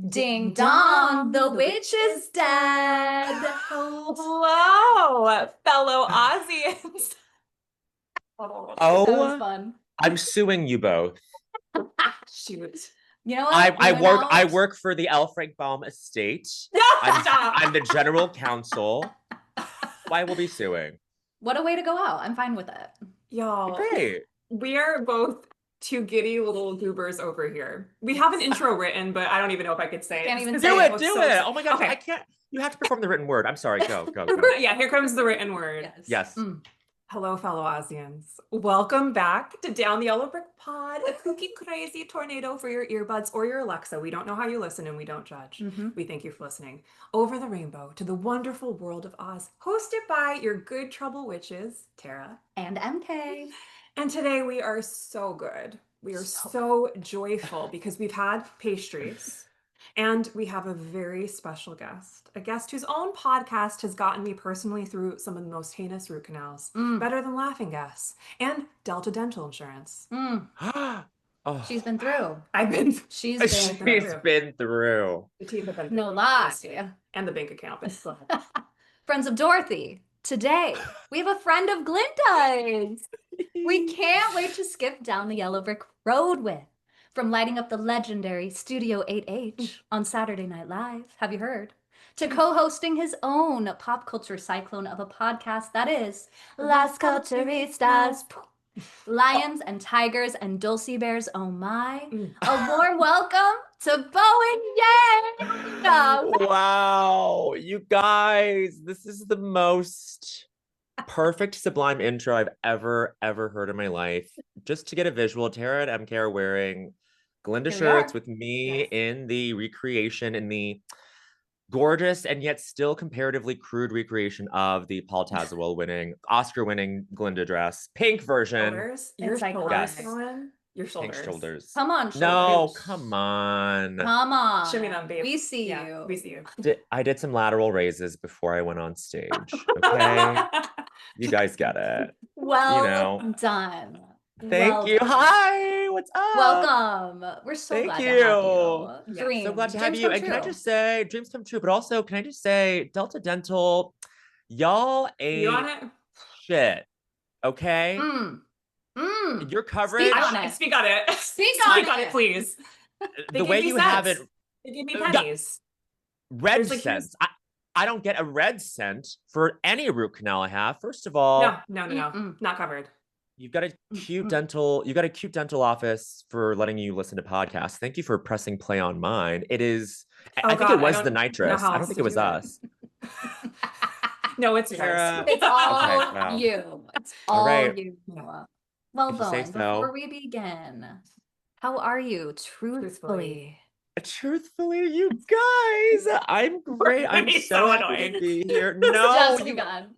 Ding dong, the witch is dead. Hello, fellow Aussians. That was Oh, fun. I'm suing you both. Shoot. You know what? I work for the L. Frank Baum estate. Stop. I'm the general counsel. I will be suing. What a way to go out. I'm fine with it. Y'all, Great. we are both two giddy little goobers over here. We have an intro written, but I don't even know if I could say it. Can't even Because say Do I it, was do so it. excited. Oh my gosh, Okay. I can't. You have to perform the written word. I'm sorry. Go. Yeah, here comes the written word. Yes. Yes. Hello, fellow Aussians. Welcome back to Down the Yellow Brick Pod, a kooky, crazy tornado for your earbuds or your Alexa. We don't know how you listen and we don't judge. We thank you for listening. Over the rainbow to the wonderful world of Oz, hosted by your good trouble witches, Tara And MK. And today we are so good. We are so joyful because we've had pastries. And we have a very special guest, a guest whose own podcast has gotten me personally through some of the most heinous root canals, better than laughing gas, and Delta Dental Insurance. Oh, She's been through. she's She's been through. The teeth have been No through. lie. And the bank account. Friends of Dorothy. Today, we have a friend of Glinda's. We can't wait to skip down the yellow brick road with. From lighting up the legendary Studio 8H on Saturday Night Live, have you heard? To co-hosting his own pop culture cyclone of a podcast that is Las Culturistas. Lions and tigers and dulce bears, oh my. A warm welcome to Bowen Yang! Wow, you guys, this is the most perfect sublime intro I've ever heard in my life. Just to get a visual, Tara and MK are wearing Glinda shirts with me in the recreation, in the gorgeous and yet still comparatively crude recreation of the Paul Tazewell winning, Oscar-winning Glinda dress, pink version. Shoulders? Your It's shoulders, iconic. Dylan? Your Pink shoulders. shoulders. Come on, No, shoulders. come on. Come on. Show me them, babe. We see Yeah, you. we see you. I did some lateral raises before I went on stage. Okay. You guys get it. Well done. Thank you. Done. Hi, what's up? Welcome. We're so Thank glad you. to have you. Yeah, Dreams. So glad to have Dreams you. come And can I true. just say, dreams come true, but also can I just say, Delta Dental, y'all You on ain't it? shit. Okay? Your coverage, Speak on it. Speak on it. Speak Speak on on it. it, please. the way you have it, They gave me pennies. red There's like, cents. I don't get a red cent for any root canal I have. First of all, No. Not covered. you've got a cute dental office for letting you listen to podcasts. Thank you for pressing play on mine. It is, I think it was the nitrous. I don't think it was us. No, it's Tara. yours. It's all Okay, wow. you. It's All all right. you. Well, If you say Bowen, so. before we begin, how are you truthfully? Truthfully, you guys, I'm great. I'm Be so so happy annoying. to be here. Just No, begun.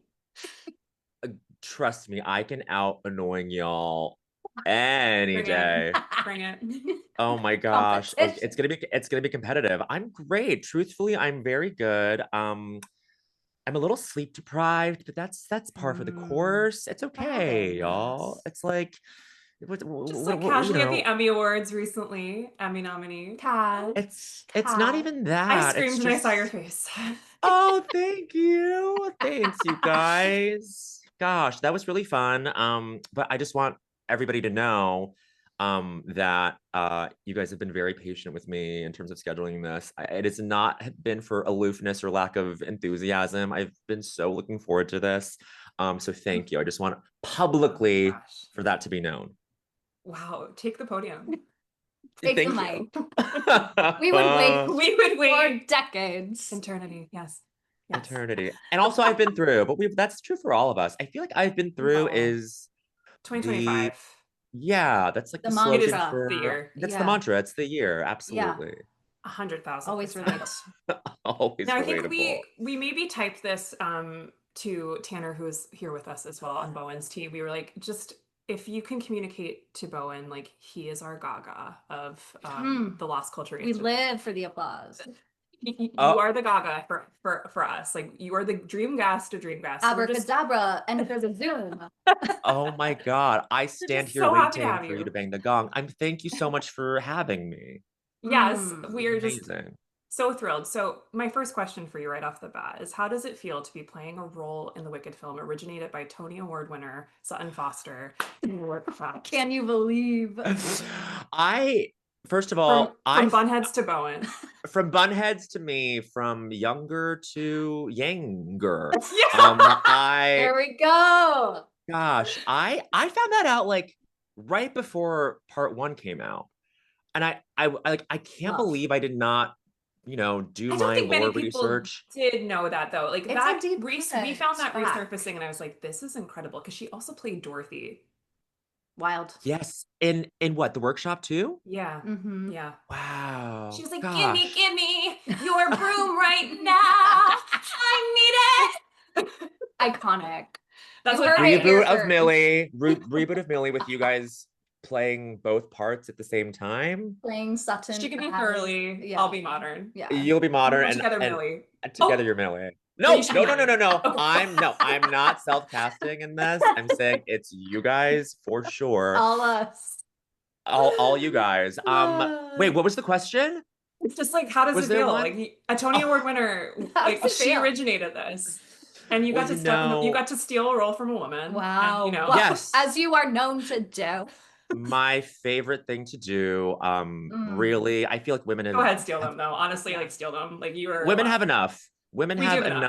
trust me, I can out annoying y'all any Bring day. Bring it. Oh my gosh. Like, Competition. it's gonna be competitive. I'm great. Truthfully, I'm very good. I'm a little sleep deprived, but that's par for the course. It's okay, y'all. It's like Just like casually at the Emmy Awards recently, Emmy nominee. It's not even that. I screamed It's when I just... saw your face. Oh, thank you. Thanks, you guys. Gosh, that was really fun. But I just want everybody to know that you guys have been very patient with me in terms of scheduling this. It has not been for aloofness or lack of enthusiasm. I've been so looking forward to this. So thank you. I just want publicly for that to be known. Wow, take the podium. Take the Thank mic. you. We would wait. We would wait for decades. Eternity. Yes. Eternity. And also I've been through, but that's true for all of us. I feel like I've been through is 2025. Yeah, that's like The the mantra. slogan for the year. That's the mantra. It's the year. Absolutely. 100,000. Always relatable. Always Now, I relatable. think we maybe typed this to Tanner, who's here with us as well on Bowen's team. We were like, just if you can communicate to Bowen, like he is our Gaga of the Lost Culture. We live for the applause. You are the Gaga for us. Like you are the dream gas to dream gas. So Abracadabra, and there's a Zoom. Oh my God. I stand here so happy to waiting have for you you. to bang the gong. Thank you so much for having me. Yes, we are just Amazing. so thrilled. So, my first question for you right off the bat is how does it feel to be playing a role in the Wicked film originated by Tony Award winner Sutton Foster in Workshops? Can you believe? I first of From all, from Bunheads to Bowen. from bunheads to me, from younger to younger. Yeah. I There we go. gosh, I found that out like right before part one came out. And I can't Love. believe I did not, do I don't my think many lore people research. did know that though. Like It's a that deep we cut found that back. resurfacing and I was like, this is incredible because she also played Dorothy. Wild. Yes, in what, the workshop too? Yeah. Mm-hmm. Yeah. She Wow. was like, Gosh. give me your broom right now. I need it. Iconic. That's You what heard it here Reboot of first. Millie. Reboot of Millie with you guys playing both parts at the same time. Playing Sutton. she can be as- Hurley. Yeah. I'll be modern. Yeah. You'll be And we'll modern go together, Millie. and together Oh, you're Millie. then you No, should no, be no, no, no, Millie. no. Oh. I'm not self-casting in this. I'm saying it's you guys for sure. All us. All you guys. Wait, what was the question? It's just like, how does Was it there feel? one? Like a Tony Award winner, How like does it she feel? originated this. And you Well, got to you got to steal a role from a woman. Wow. And, Well, yes. as you are known to do. My favorite thing to do, Mm. really, I feel like go ahead, steal them though. Honestly, Yeah. like steal them. Like you are women allowed. have enough. Women We do have have enough.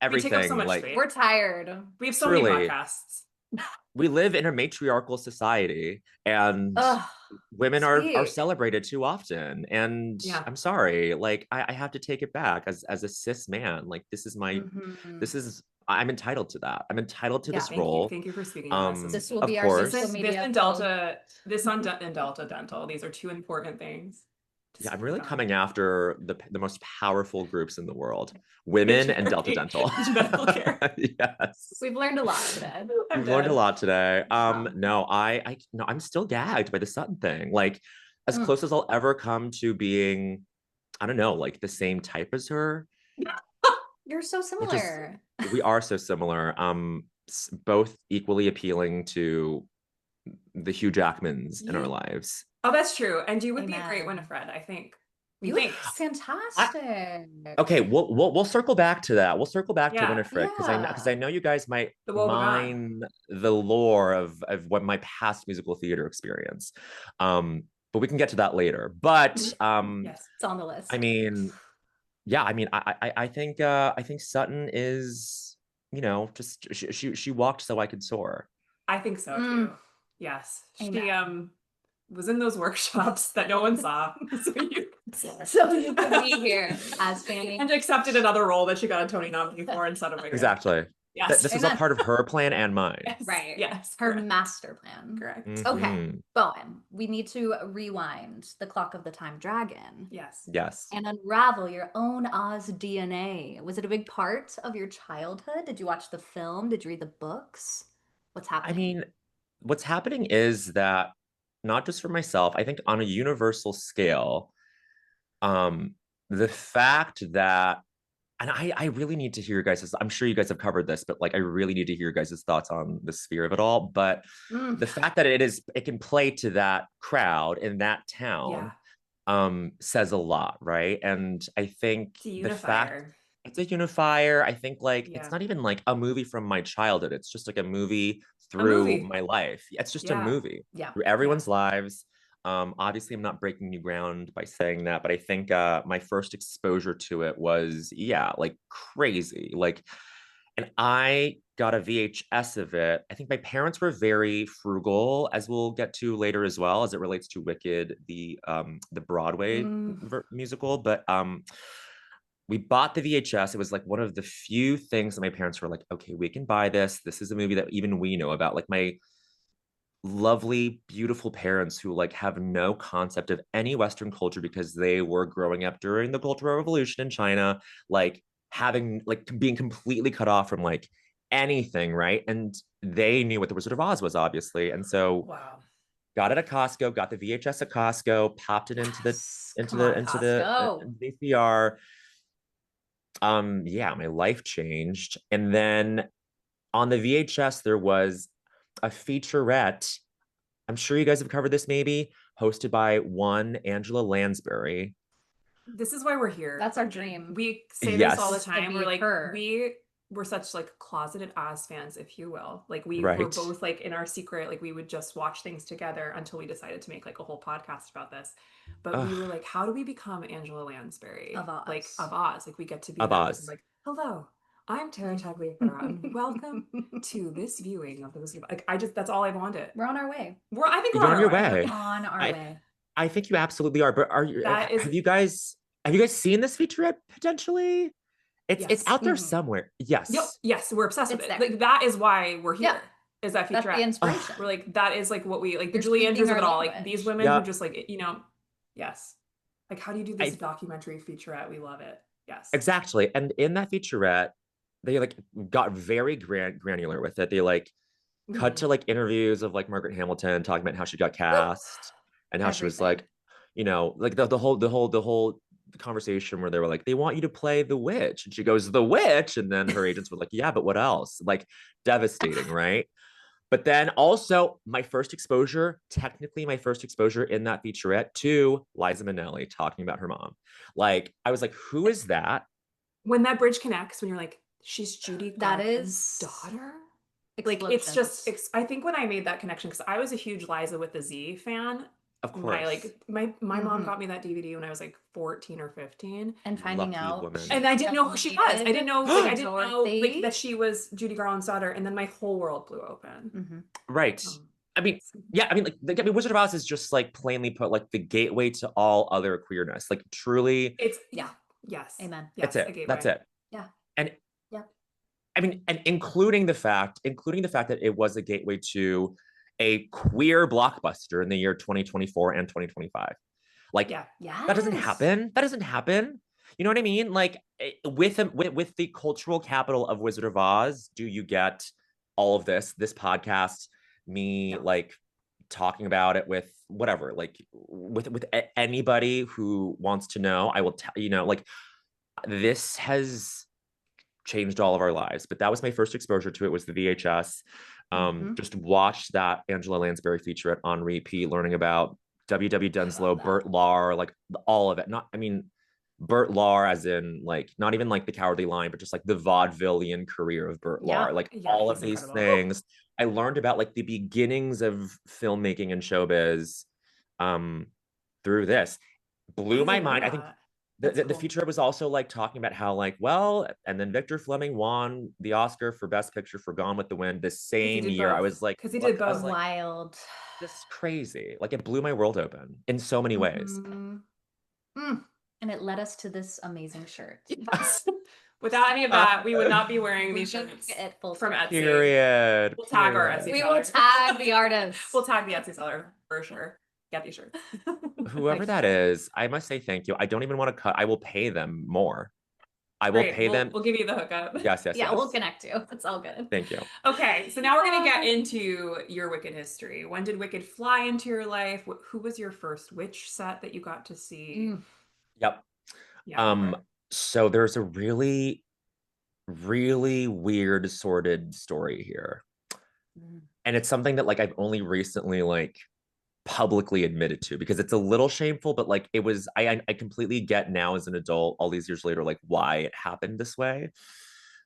enough We take up so everything. much Like, space. We're tired. We have so many truly, podcasts. we live in a matriarchal society, and Ugh. women are Speak. celebrated too often. And Yeah. I'm sorry, like I have to take it back as a cis man. Like this is Mhm. I'm entitled to that. I'm entitled to Yeah. this Thank you. role. Thank you for speaking to us. This will Of be our course. social This media. and Delta, this on and Delta Dental. These are two important things. to Yeah, I'm speak really on. coming after the most powerful groups in the world, women and Delta Dental. Dental care. Yes. We've learned a lot today. I'm We've learned a dead. lot today. Wow. No, no, I'm still gagged by the Sutton thing. Like, as Mm. close as I'll ever come to being, I don't know, like the same type as her, You're so which is similar. we are so similar. Both equally appealing to the Hugh Jackmans in our lives. Oh, that's true. And you would be a great Amen. Winifred, I think. You would be Thanks. fantastic. Okay, we'll circle back to that. We'll circle back to Yeah. Winifred because I know you guys might The woebegone. mine the lore of what my past musical theater experience. But we can get to that later. But Yes. It's on the list. I mean, yeah, I mean, I think Sutton is, just she walked so I could soar. I think so too. Yes. She Amen. was in those workshops that no one saw. So you could be here as Pfannee. And accepted another role that she got a Tony nominee for instead of Exactly. Yes. This was a Amen. part of her plan and mine. Yes. Right. Yes. Her correct. master plan. Correct. Okay. Mhm. Bowen, we need to rewind the clock of the time dragon Yes. Yes. and unravel your own Oz DNA. Was it a big part of your childhood? Did you watch the film? Did you read the books? What's I happening? mean, what's happening is that not just for myself, I think on a universal scale, the fact that, and I really need to hear you guys, I'm sure you guys have covered this, but like I really need to hear you guys' thoughts on the sphere of it all. But the fact that it can play to that crowd in that town, says a lot, right? And I think It's a the fact unifier. it's a unifier. I think like Yeah. it's not even like a movie from my childhood. It's just like a movie through movie. my life. It's just a Yeah. movie Yeah. through everyone's lives. Obviously, I'm not breaking new ground by saying that, but I think my first exposure to it was, yeah, like crazy. Like, and I got a VHS of it. I think my parents were very frugal, as we'll get to later as well, as it relates to Wicked, the Broadway musical. But we bought the VHS. It was like one of the few things that my parents were like, okay, we can buy this. This is a movie that even we know about. Like my lovely, beautiful parents who like have no concept of any Western culture because they were growing up during the Cultural Revolution in China, like having like being completely cut off from like anything, right? And they knew what the Wizard of Oz was, obviously. And so Wow. got it at Costco, got the VHS at Costco, popped it into the Costco. VCR. Yeah, my life changed. And then on the VHS, there was a featurette. I'm sure you guys have covered this maybe. hosted by one Angela Lansbury. This is why we're here. That's our dream. We say this all the Yes. time. To We're be like, her. we're such like closeted Oz fans, if you will. Like we were Right. both like in our secret, like we would just watch things together until we decided to make like a whole podcast about this. But we were Ugh, like, how do we become Angela Lansbury Of Oz. Like of Oz? Like we get to be of that person. Oz. Like, hello, I'm Tara Tagliaferra, and welcome to this viewing of the Wizard of. Like I just that's all I wanted. We're on our way. I think we're You're on on our your way. way. On our I way. I think you absolutely are. But are you? That is Have you guys seen this featurette potentially? It's yes. out there Mhm. somewhere. Yep. Yes. Yes, we're obsessed It's with it. there. Like that is why we're here. Yeah. Is that That's the featurette? inspiration. We're like that is like what we like the You're Julie speaking Andrews of our it all. Like language. these women who Yeah. just like yes. Like how do you do this documentary featurette? We love it. Yes. Exactly. And in that featurette, they like got very granular with it. They like cut to Mhm. like interviews of like Margaret Hamilton talking about how she got cast and how she was Everything. like, like the whole conversation where they were like, they want you to play the witch. And she goes, the witch. And then her agents were like, yeah, but what else? Like devastating, right? But then also technically my first exposure in that featurette to Liza Minnelli talking about her mom. Like, I was like, who is that? When that bridge connects, when you're like, she's Judy That Garland's is daughter. Like it's just I think when I made that connection, because I was a huge Liza with the Z fan. Of My course. my mom Mhm. got me that DVD when I was like 14 or 15. And finding Lucky out. woman. And I didn't know who she was. I didn't know like I didn't know like Dorothy. that she was Judy Garland's daughter, and then my whole world blew open. Mhm. Right. Um, I mean, yeah, I mean, Wizard of Oz is just like plainly put, like the gateway to all other queerness. Like, truly, it's Yeah. yes. Amen. Yes, that's a it. gateway. That's it. Yeah. And Yeah. I mean, and including the fact that it was a gateway to a queer blockbuster in the year 2024 and 2025. Like, Yeah. that doesn't Yes. happen. That doesn't happen. You know what I mean? Like, with the cultural capital of Wizard of Oz, do you get all of this podcast, me No. like talking about it with whatever, like with anybody who wants to know, I will tell like this has changed all of our lives. But that was my first exposure to it, was the VHS. Mhm. Just watched that Angela Lansbury featurette on repeat, learning about W.W. Denslow, that. Bert Lahr, like all of it. Bert Lahr as in like not even like the Cowardly Lion, but just like the vaudevillian career of Bert Yeah. Lahr, like Yeah, all he's of these incredible. things. I learned about like the beginnings of filmmaking and showbiz through this. Blew my mind. I think the cool. feature was also like talking about how like, well, and then Victor Fleming won the Oscar for Best Picture for Gone with the Wind the same did year. I both. was like, 'Cause he did I was both. like, Wild. this is crazy. Like, it blew my world open in so many ways. Mhm. And it led us to this amazing shirt. Yes. Without any of that, we would not be wearing these shirts It full from circle. Etsy. Period. We'll tag our Period. Etsy We will seller. tag the artist. We'll tag the Etsy seller for sure. Get these shirts. Whoever that is, I must say thank you. I don't even want to cut. I will pay them more. I will Great. pay them. We'll give you the hookup. Yes, yes, Yeah, yes. we'll connect you. It's all good. Thank you. Okay, so now we're gonna get into your Wicked history. When did Wicked fly into your life? Who was your first witch set that you got to see? Yep. Yeah. go for it. So there's a really, really weird, sordid story here. And it's something that like I've only recently like publicly admitted to, because it's a little shameful, but like it was, I completely get now as an adult, all these years later, like why it happened this way.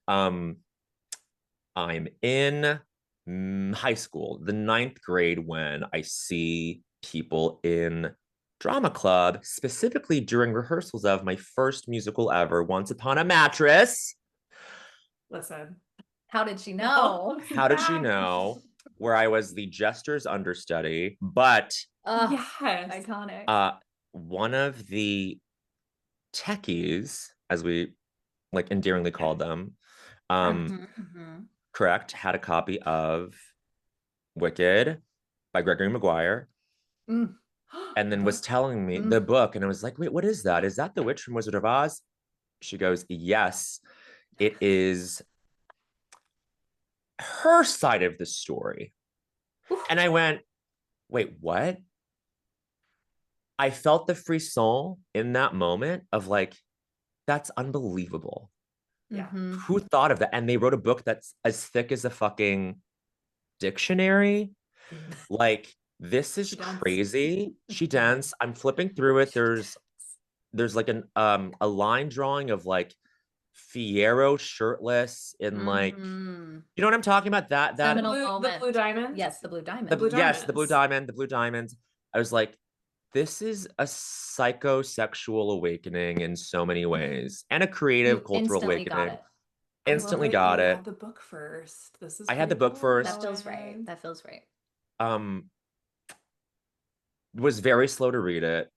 I'm in high school, the ninth grade, when I see people in drama club, specifically during rehearsals of my first musical ever, Once Upon a Mattress. Listen. How did she know? How did she know? Where I was the jester's understudy, but Yes. Iconic. one of the techies, as we like endearingly called them, correct, had a copy of Wicked by Gregory Maguire, and then was telling me the book, and I was like, wait, what is that? Is that the witch from Wizard of Oz? She goes, yes, it is her side of the story. And I went, wait, what? I felt the frisson in that moment of like, that's unbelievable. Yeah. Who thought of that? And they wrote a book that's as thick as a fucking dictionary. Like, this is She danced. crazy. She danced. I'm flipping through it. There's like a line drawing of like Fierro shirtless in like, Mhm. you know what I'm talking about? That Seminal The moment. blue diamond. Yes, the blue diamond. the blue yes, the blue diamonds. diamond, the blue diamonds. I was like, this is a psychosexual awakening in so many ways, and a creative You cultural instantly got awakening. it. I love Instantly that got you it. had the book first. This is I had the pretty book cool, first. That feels right. Bowen. That feels right. Um, was very slow to read it.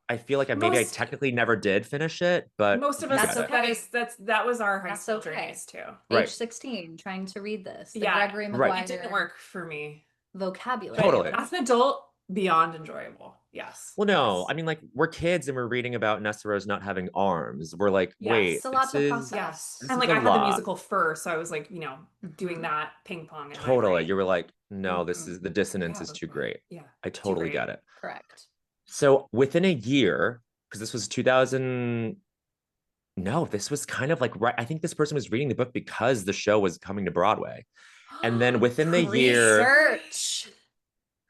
I feel like maybe I Most technically never did finish it, but most of you us That's get it. okay. that was our high That's school okay. journeys too. Right. Age 16, trying to read this. The Yeah, Gregory right. Maguire it didn't work for me. vocabulary. But Totally. as an adult, beyond enjoyable. Yes. Well, no, Yes. I mean, like, we're kids and we're reading about Nesteros not having arms. We're like, wait, It's a lot this to is process. Yes. this And is like a I had the lot. musical first, so I was like, doing Mhm. that ping pong in my Totally. brain. You were like, no, this Mhm. is the dissonance Yeah, is but- too great. Yeah. I too totally great. get it. Correct. So within a year, because this was 2000, no, this was kind of like right. I think this person was reading the book because the show was coming to Broadway. And then within the year,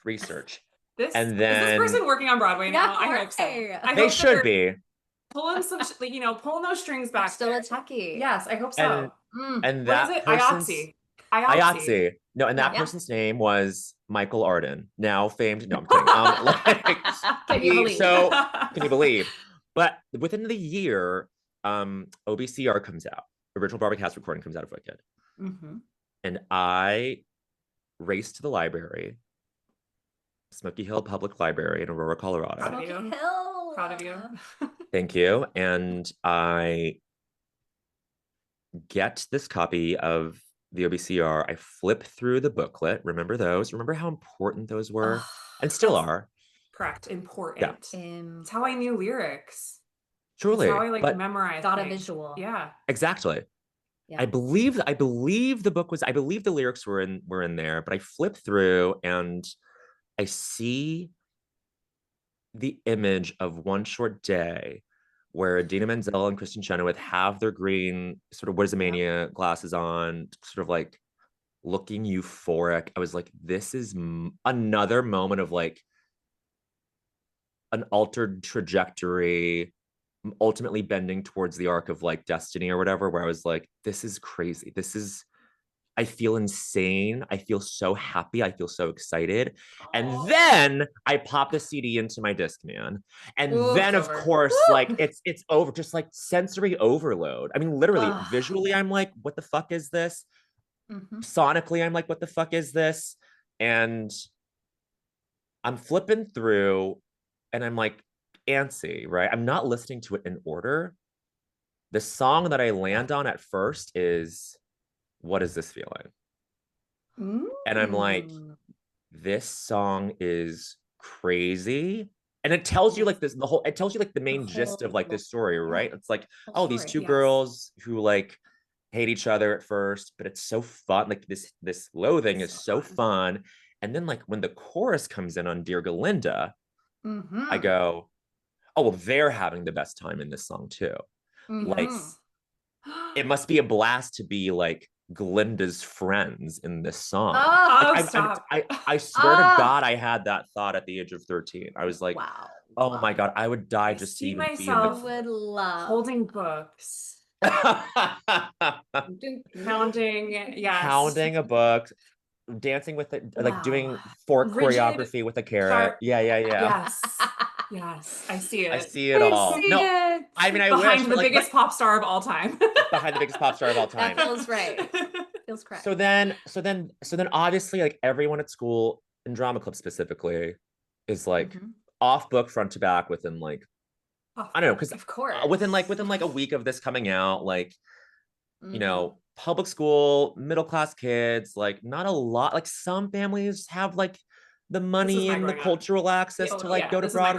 research. This And is this then person working on Broadway now? Yeah, I hope so. right. I they hope that should they're be. pulling some, pulling those strings They're back. still there. a techie. Yes, I hope And so. and What is that it? person's IATSE. No, and that Yeah. person's name was Michael Arden, now famed. No, I'm kidding. Like, Can you believe? so can you believe? But within the year, OBCR comes out. Original broadcast recording comes out of Wicked. Mhm. And I raced to the library, Smoky Hill Public Library in Aurora, Colorado. Proud of you. Smoky Hill. Proud of you. Thank you. And I get this copy of the OBCR. I flip through the booklet. Remember those? Remember how important those were? Ugh, And still That's are. correct. Yeah. Important. It's how I knew lyrics. Truly. It's how I like But memorized. got a things. visual. Yeah. exactly. Yeah. I believe the book was, I believe the lyrics were in there, but I flip through and I see the image of One Short Day where Idina Menzel and Kristen Chenoweth have their green sort of Wizardmania glasses on, sort of like looking euphoric. I was like, this is another moment of like an altered trajectory, ultimately bending towards the arc of like destiny or whatever, where I was like, this is crazy. I feel insane. I feel so happy. I feel so excited. And then I pop the CD into my Discman. And Ooh, then it's of over. course, Woo! like it's over, just like sensory overload. I mean, literally, Ugh. visually, I'm like, what the fuck is this? Mhm. Sonically, I'm like, what the fuck is this? And I'm flipping through and I'm like antsy, right? I'm not listening to it in order. The song that I land on at first is What Is This Feeling? And I'm like, Mm. this song is crazy. And it tells you like this, it tells you like the main gist of like this story, right? It's like, Whole oh, these story, two yes. girls who like hate each other at first, but it's so fun. Like this loathing is so fun. And then like when the chorus comes in on Dear Galinda, Mhm. I go, oh, well, they're having the best time in this song too. Like, Mhm. it must be a blast to be like Glinda's friends in this song. Oh, Like, stop. I swear to Ah. God, I had that thought at the age of 13. I was like, wow. oh my God, I would die I just to see even myself be would love holding books, in the pounding, yes. pounding a book, dancing with it, like Wow. doing fork Rigid, choreography with a carrot. sharp- Yeah. Yes. Yes. I see it. I see it all. see No, it. I mean, I Behind wish, the like, biggest pop star of all time. behind the biggest pop star of all time. That feels right. Feels correct. So then obviously like everyone at school in drama club specifically is like Mhm. off book front to back within like, I don't know, because Of course. within like a week of this coming out, like, you Mhm. know, public school, middle class kids, like not a lot, like some families have like the money my and the growing up. cultural access Yeah, to like yeah, go to this is my growing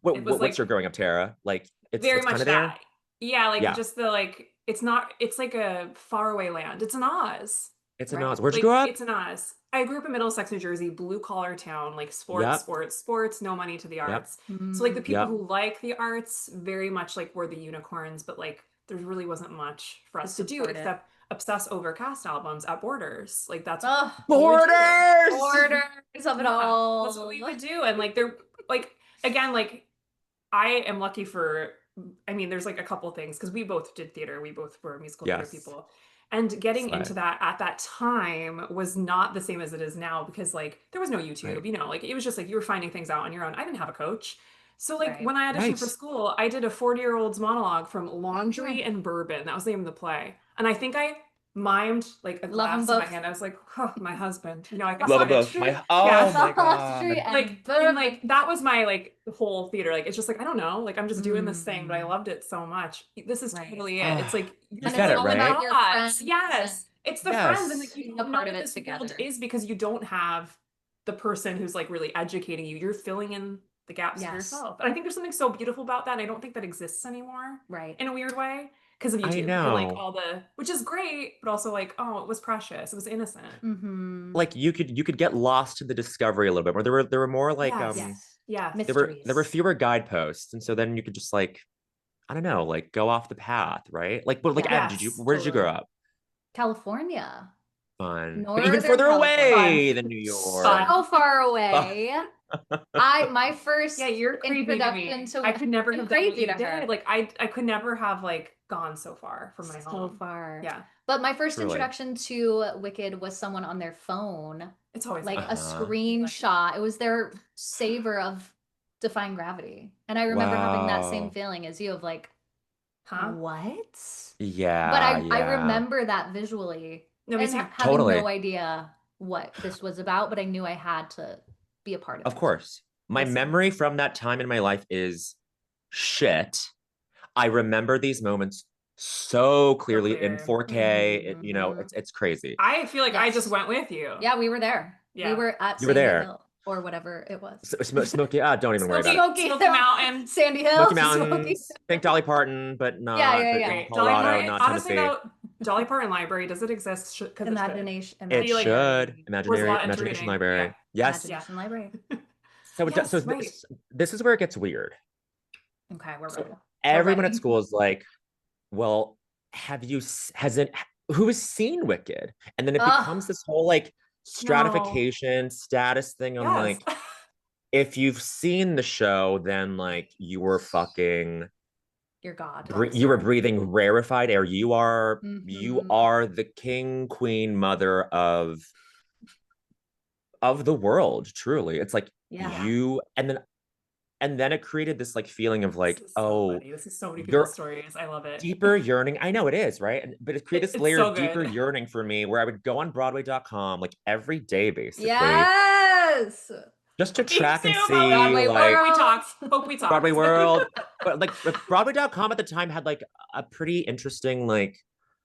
Broadway. It was What's like- your growing up, Tara? Like Very it's much kind of that. there. Yeah, like Yeah. just the like it's not it's like a faraway land. It's an Oz. It's a Right. Oz. Where'd you Like, grow up? it's an Oz. I grew up in Middlesex, New Jersey, blue collar town, like Yep. sports, no money to the Yep. arts. So like the people Yep. who like the arts very much like were the unicorns, but like there really wasn't much for us to do support it. except obsess over cast albums at Borders. Like that's Oh, Borders! borders of it all. That's what we would do. And like they're like again, like I am lucky for I mean, there's like a couple things because we both did theater. We both were musical theater Yes. people. And getting Slay. into that at that time was not the same as it is now because like there was no YouTube, Right. you know, like it was just like you were finding things out on your own. I didn't have a coach. So like Right. when I auditioned Right. for school, I did a 40-year-old's monologue from Laundry and Bourbon. That was the name of the play. And I think I mimed like a Love 'em glass in my both. hand. I was like, oh, my husband. You know, I Love them saw it. both. Yeah. Oh my Laundry God. and Like and Bourbon. like that was my like whole theater. Like it's just like I don't know. Like I'm just doing this thing, but I Mm. loved it so much. This is Right. totally it. It's like You you're said it, all right? about your not. friends Yes. It's the friends and like Yes. you being don't a know part what of it this world together. is because you don't have the person who's like really educating you. You're filling in the gaps for Yes. yourself. And I think there's something so beautiful about that. And I don't think that exists anymore Right. in a weird way because of I YouTube and like know. all the which is great, but also like, oh, it was precious. It was innocent. Mm-hmm. Like you could get lost in the discovery a little bit more. There were more like Yes. Yes. Yes. there were fewer guideposts. And so then you could just like, I don't know, like go off the path, right? Like, but like Yeah. Em, where did you grow Totally. up? California. Fun. But even Northern further California. away Fun. than New York. Fun. So far Oh. away. My first Yeah, you're crazy to introduction me. to I could never I'm have done what crazy you to her. did. Like I could never have like gone so far from my So home. far. Yeah, But my first Truly. introduction to Wicked was someone on their phone, it's always like like a Uh-huh. screenshot. It was their savor of Defying Gravity. And I remember having that same Wow. feeling as you of like, huh? what? But Yeah, I yeah. remember that visually No, me and too. having Totally. no idea what this was about, but I knew I had to be a part of Of it. course. My Listen. memory from that time in my life is shit. I remember these moments so clearly in clear. 4K. You know, Mhm. it's crazy. I feel like I just Yes. went with you. Yeah, we were there. We Yeah. were at You were Sandy there. Hill or whatever it was. Smoky, don't even worry about it. Smoky Mountain. Sandy Hill, Smoky Smoky. Mountains. Think Dolly Parton, but not Yeah. but Yeah. in Okay, Dolly Colorado, Parton. not Honestly, Tennessee. though, Dolly Parton Library, does it exist? Because it should. Imagination. It like- should. Where's a lot into Imagination reading? Library. Yeah. Yes. Imagination Library. So, Yes, so right. this is where it gets weird. Okay, we're So ready. everyone ready. at school is like, well, who has seen Wicked? And then it Ugh. becomes this whole like stratification status thing. I'm Yes. like, if you've seen the show, then like you were fucking Your God. you were breathing rarefied air. You are Mhm. the king, queen, mother of the world, truly. It's like Yeah. you and then it created this like feeling of like, This is so funny. This is so many your people's stories. I love it. deeper yearning. I know it is, right? But it created this It's layer so of deeper good. yearning for me where I would go on Broadway.com like every day, basically, Yes. just to Me track and too, see Broadway like Hope we World. talked. Hope we talked. Broadway World. But like Broadway.com at the time had like a pretty interesting like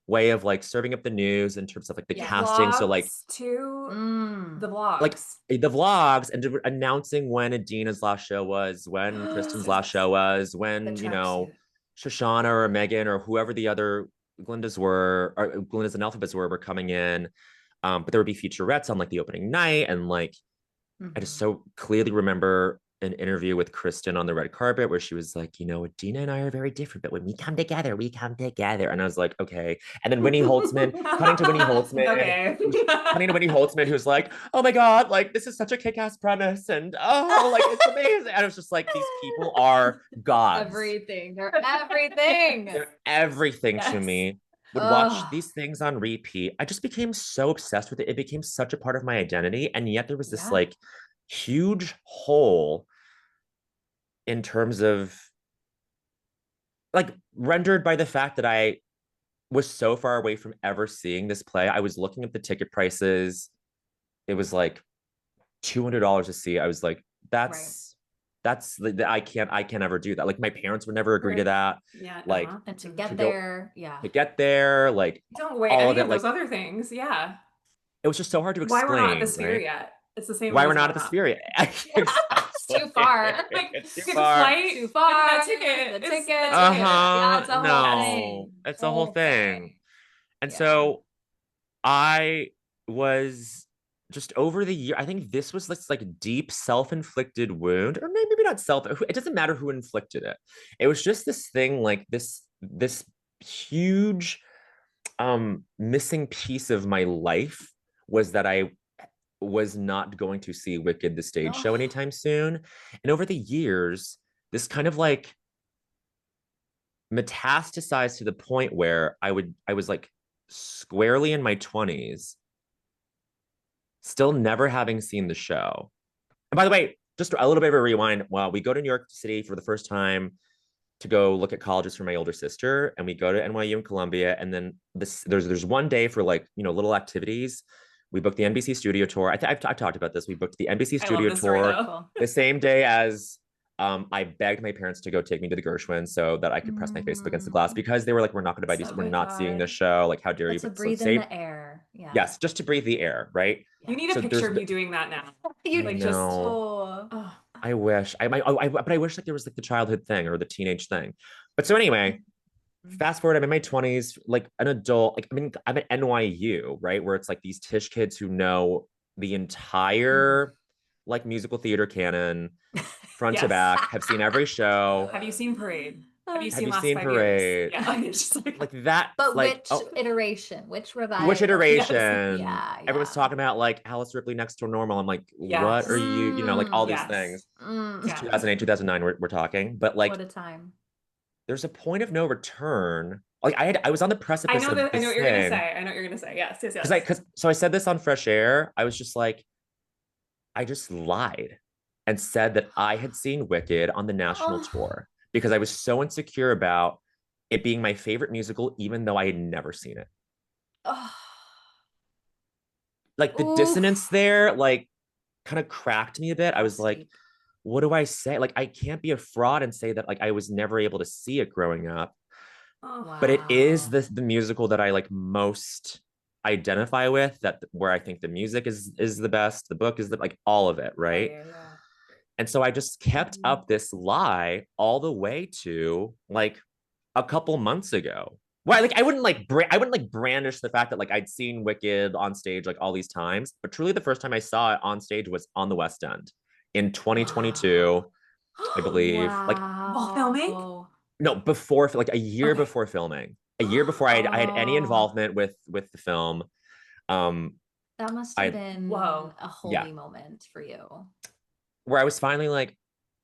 way of like serving up the news in terms of like the Yeah. casting. So like Vlogs, too. Mm. The vlogs. like the vlogs and announcing when Adina's last show was, when Kristen's last show was, when The you know tracksuit. Shoshana or Megan or whoever the other Glindas and Alphabets were coming in. But there would be featurettes on like the opening night, and like I just Mhm. so clearly remember an interview with Kristen on the red carpet where she was like, you know, Adina and I are very different, but when we come together, we come together. And I was like, okay. And then Winnie Holtzman, cutting to Winnie Holtzman, Okay. cutting to Winnie Holtzman, who's like, oh my God, like this is such a kick-ass premise. And oh, like it's amazing. And I was just like, these people are gods. Everything. They're everything. They're everything to Yes. me. Would watch Ugh. these things on repeat. I just became so obsessed with it. It became such a part of my identity. And yet there was this Yeah. like huge hole in terms of like rendered by the fact that I was so far away from ever seeing this play. I was looking at the ticket prices. It was like $200 a seat. I was like, I can't ever do that. Like my parents would never agree to that. Yeah. Like And to to get go- there, yeah. to get there, like Don't wait all any of it, of those like other things. Yeah. it was just so hard to Why explain. we're not at the sphere right? yet. It's the same Why way we're as not at the why sphere yet. It's too far. Like, It's too get the far. flight, Too far. get the ticket. The It's ticket. the ticket. Yeah, it's a whole No, thing. it's a whole thing. And Yeah. so I was just over the year. I think this was this like deep self-inflicted wound, or maybe not self. It doesn't matter who inflicted it. It was just this thing, like this huge missing piece of my life was that I was not going to see Wicked the stage show Oh, anytime soon. And over the years, this kind of like metastasized to the point where I was like squarely in my 20s, still never having seen the show. And by the way, just a little bit of a rewind. Well, we go to New York City for the first time to go look at colleges for my older sister, and we go to NYU and Columbia, and then there's one day for like little activities. We booked the NBC studio tour. I've talked about this. We booked the NBC I love studio this story tour though. the same day as I begged my parents to go take me to the Gershwin so that I could press my face up against the glass because they were like, "We're not going to buy these. Oh We're my not seeing this God. show. Like, how dare but you?" to But so breathe in save, the air. Yeah. yes, just to breathe the air, right? You Yeah. need a So picture of you doing that now. You I Like just know. oh. oh. I wish but I wish like there was like the childhood thing or the teenage thing. But so anyway, fast forward, I'm in my 20s, like an adult. Like, I mean, I'm at NYU, right? Where it's like these Tisch kids who know the entire like musical theater canon, front to Yes. back, have seen every show. Have you seen Parade? Have you Have seen you Last seen 5 Years? Parade? Yeah. It's just like Like that, But like, which oh, iteration? Which which revival? yes. iteration? Yeah, Everyone's yeah. talking about like Alice Ripley Next to Normal. I'm like, what are Yes. you, like all these Yes. things. It's Mm. Yes. 2008, 2009, we're talking, but like What a time. there's a point of no return. Like I was on the I precipice know of that I know this what you're gonna thing say. I know what you're gonna say. Yes, yes, because yes. so I said this on Fresh Air. I was just like, I just lied and said that I had seen Wicked on the national Oh. tour because I was so insecure about it being my favorite musical, even though I had never seen it. Oh. Like the dissonance Oof. there, like kind of cracked me a bit. I was That's like, deep. what do I say? Like, I can't be a fraud and say that like I was never able to see it growing up. Oh. But it is Wow. the musical that I like most identify with, that where I think the music is the best, the book is the like all of it, Yeah, right? yeah, yeah. And so I just kept Mhm. up this lie all the way to like a couple months ago. Well, like I wouldn't like brandish the fact that like I'd seen Wicked on stage like all these times, but truly the first time I saw it on stage was on the West End in 2022, I believe. Like While filming? Wow. no, before like a year Okay. before filming, a year before I had any Oh, involvement with the film. Um, that must have I been Whoa. a yeah, holy moment for you. where I was finally like,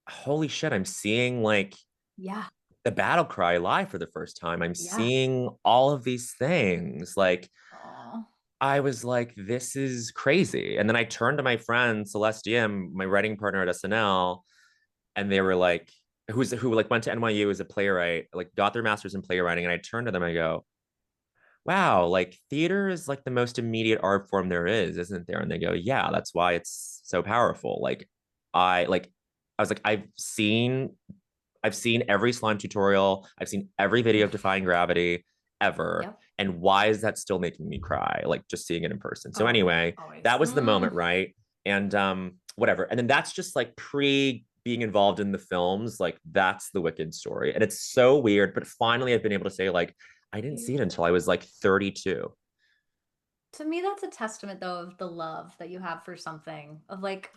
holy shit, I'm seeing like Yeah, the battle cry live for the first time. I'm yeah. seeing all of these things. Like Oh, I was like, this is crazy. And then I turned to my friend Celestia, my writing partner at SNL, and they were like, who like went to NYU as a playwright, like got their master's in playwriting. And I turned to them, I go, wow, like theater is like the most immediate art form there is, isn't there? And they go, yeah, that's why it's so powerful. Like I was like, I've seen every slime tutorial, I've seen every video of Defying Gravity ever. yep. And why is that still making me cry? Like just seeing it in person. So Oh yeah, anyway, that always. was the Mm. moment, right? And whatever. And then that's just like pre being involved in the films, like that's the Wicked story. And it's so weird, but finally I've been able to say like I didn't see it until I was like 32. To me, that's a testament, though, of the love that you have for something. Of like,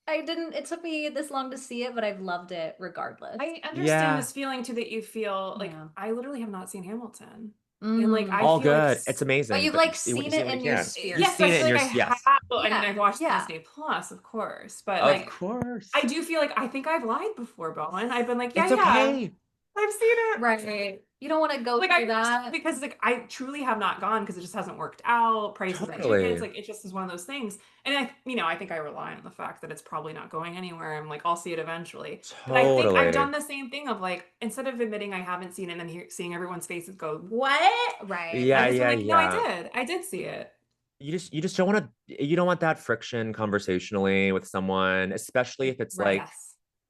I didn't, it took me this long to see it, but I've loved it regardless. I understand Yeah, this feeling too that you feel like Yeah. I literally have not seen Hamilton. And like I Mm. all feel like good. It's But amazing, you've but like you seen see it when you in your can. sphere. You've yes, I seen it feel in like your I have, yes, well, and Yeah, I've watched the yeah. Disney Plus, of course. But of like I course. do feel like I think I've lied before, Bowen. I've been like, yeah, It's yeah, okay. I've seen it. Right. You don't want to go Like through I just that. because like I truly have not gone because it just hasn't worked out, prices on tickets, Totally. like it just is one of those things. And I think I rely on the fact that it's probably not going anywhere. I'm like, I'll see it eventually. But I think I've Totally. done the same thing of like, instead of admitting I haven't seen it and then seeing everyone's faces go, what? Right. I've Yeah, just been yeah, like, no, I yeah. did. I did see it. You just don't want to you don't want that friction conversationally with someone, especially if it's Right. like,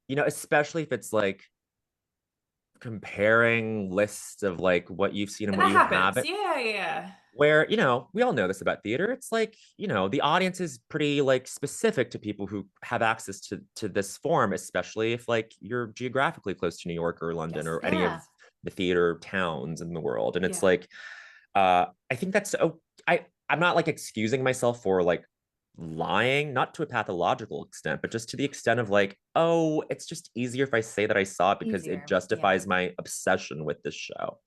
Yes. especially if it's like comparing lists of like what you've seen and And what that you happens. haven't. Yeah, yeah. Where we all know this about theater, it's like the audience is pretty like specific to people who have access to this form, especially if like you're geographically close to New York or London Yes. or any Yeah. of the theater towns in the world. And it's Yeah. like I think that's I'm not like excusing myself for like lying, not to a pathological extent, but just to the extent of like, oh, it's just easier if I say that I saw it because it Easier. Yeah. justifies my obsession with this show.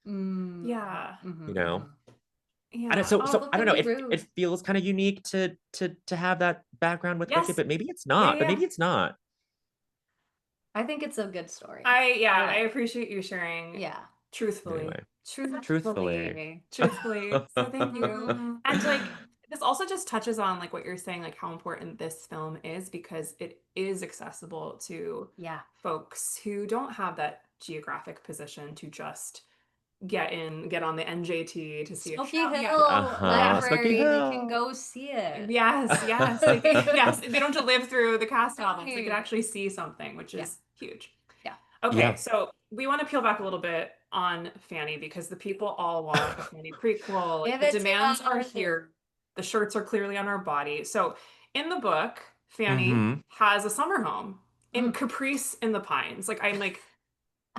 Yeah. you know? Yeah. So Oh, But I don't could know. be It rude. feels kind of unique to have that background with Wicked, yes. but maybe it's Yeah, not. But yeah. maybe it's not. I think it's a good story. I appreciate you sharing Yeah. truthfully. Anyway, truthfully. Truthfully. So thank you. And like this also just touches on like what you're saying, like how important this film is because it is accessible to Yeah. folks who don't have that geographic position to just get on the NJT to see a Smoky show. Hill Uh-huh. Smoky Library, they can Hill. go see it. Yes, yes. They can, yes, they don't have to live through the cast albums. They could Right. actually see something, which is huge. Yeah. Okay, Yeah. so we want to peel back a little bit on Pfannee because the people all want a Pfannee prequel. Like, Give the it to demands are us. here. The shirts are clearly on our body. So in the book, Pfannee Mm-hmm. has a summer home in Mm. Caprice in the Pines. Like I'm like,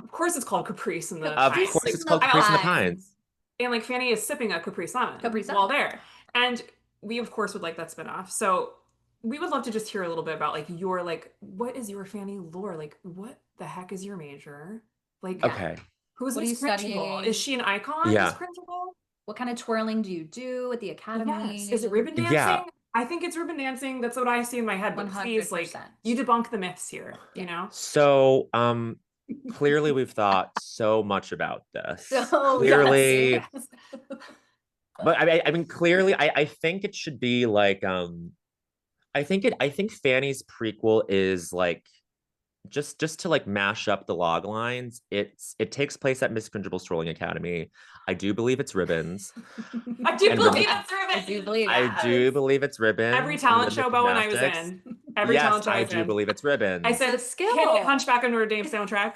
of course it's called Caprice in the Of Pines. course, Like, it's called I Caprice in the also Pines. and like Pfannee is sipping a Capri Sun Capri while Sun. there. And we of course would like that spinoff. So we would love to just hear a little bit about like your like what is your Pfannee lore? Like what the heck is your major? Like Yeah. Okay. who's What are you this principal? studying? Is she an icon, this Yeah. principal? What kind of twirling do you do at the academy? Yes. Is it ribbon Yeah. dancing? I think it's ribbon dancing. That's what I see in my head. But please, like, 100%. you debunk the myths here, you Yeah. know? So, clearly we've thought so much about this. So Clearly, yes. but I mean, clearly, I think it should be like, I think Fanny's prequel is like just to like mash up the log lines. It takes place at Miss Cringeable Strolling Academy. I do believe it's ribbons. I do And believe rib- it's ribbon. I do believe I that. do believe it's Every ribbons and talent rhythmic show, Bowen, I was gymnastics. in. Every Yes, talent show I I was do in. believe it's I ribbons. said, It's a skill. hit Hunchback of Notre Dame soundtrack.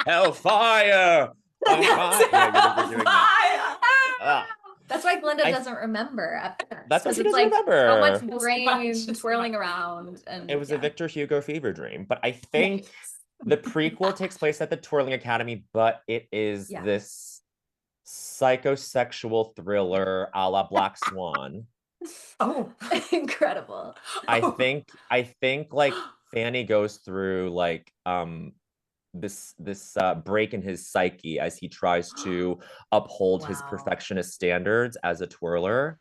Hellfire! Hellfire! Yeah, you're doing that. Ah, That's why Glinda I- doesn't remember at first. That's what 'Cause she it's doesn't like so much remember. brain It's too much. twirling around, and It was a yeah. Victor Hugo fever dream, but I think the prequel takes place at the Twirling Academy, but it is Yeah. this psychosexual thriller a la Black Swan. Oh, Incredible. I think like Fanny goes through like this break in his psyche as he tries to uphold his Wow. perfectionist standards as a twirler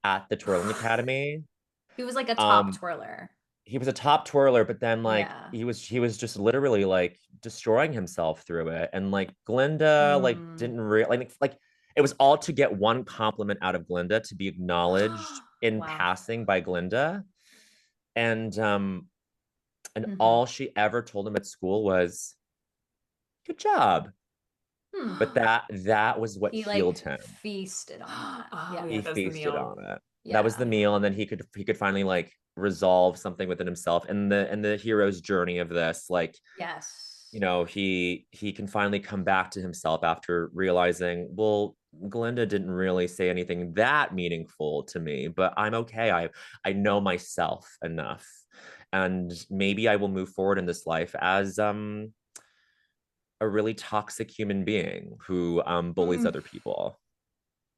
at the Twirling Academy. He was like a top Um, twirler. he was a top twirler, but then like Yeah. he was just literally like destroying himself through it. And like Glinda like didn't really like it was all to get one compliment out of Glinda to be acknowledged in Wow. passing by Glinda. And Mhm. all she ever told him at school was good job. Hmm. But that was what He healed like him. feasted on that. Oh, Yeah. yeah. He that's the feasted meal. on it. That was Yeah. the meal, and then he could finally like resolve something within himself. And the hero's journey of this, like, Yes. you know, he can finally come back to himself after realizing, well, Glinda didn't really say anything that meaningful to me, but I'm okay. I know myself enough. And maybe I will move forward in this life as a really toxic human being who bullies Mm. other people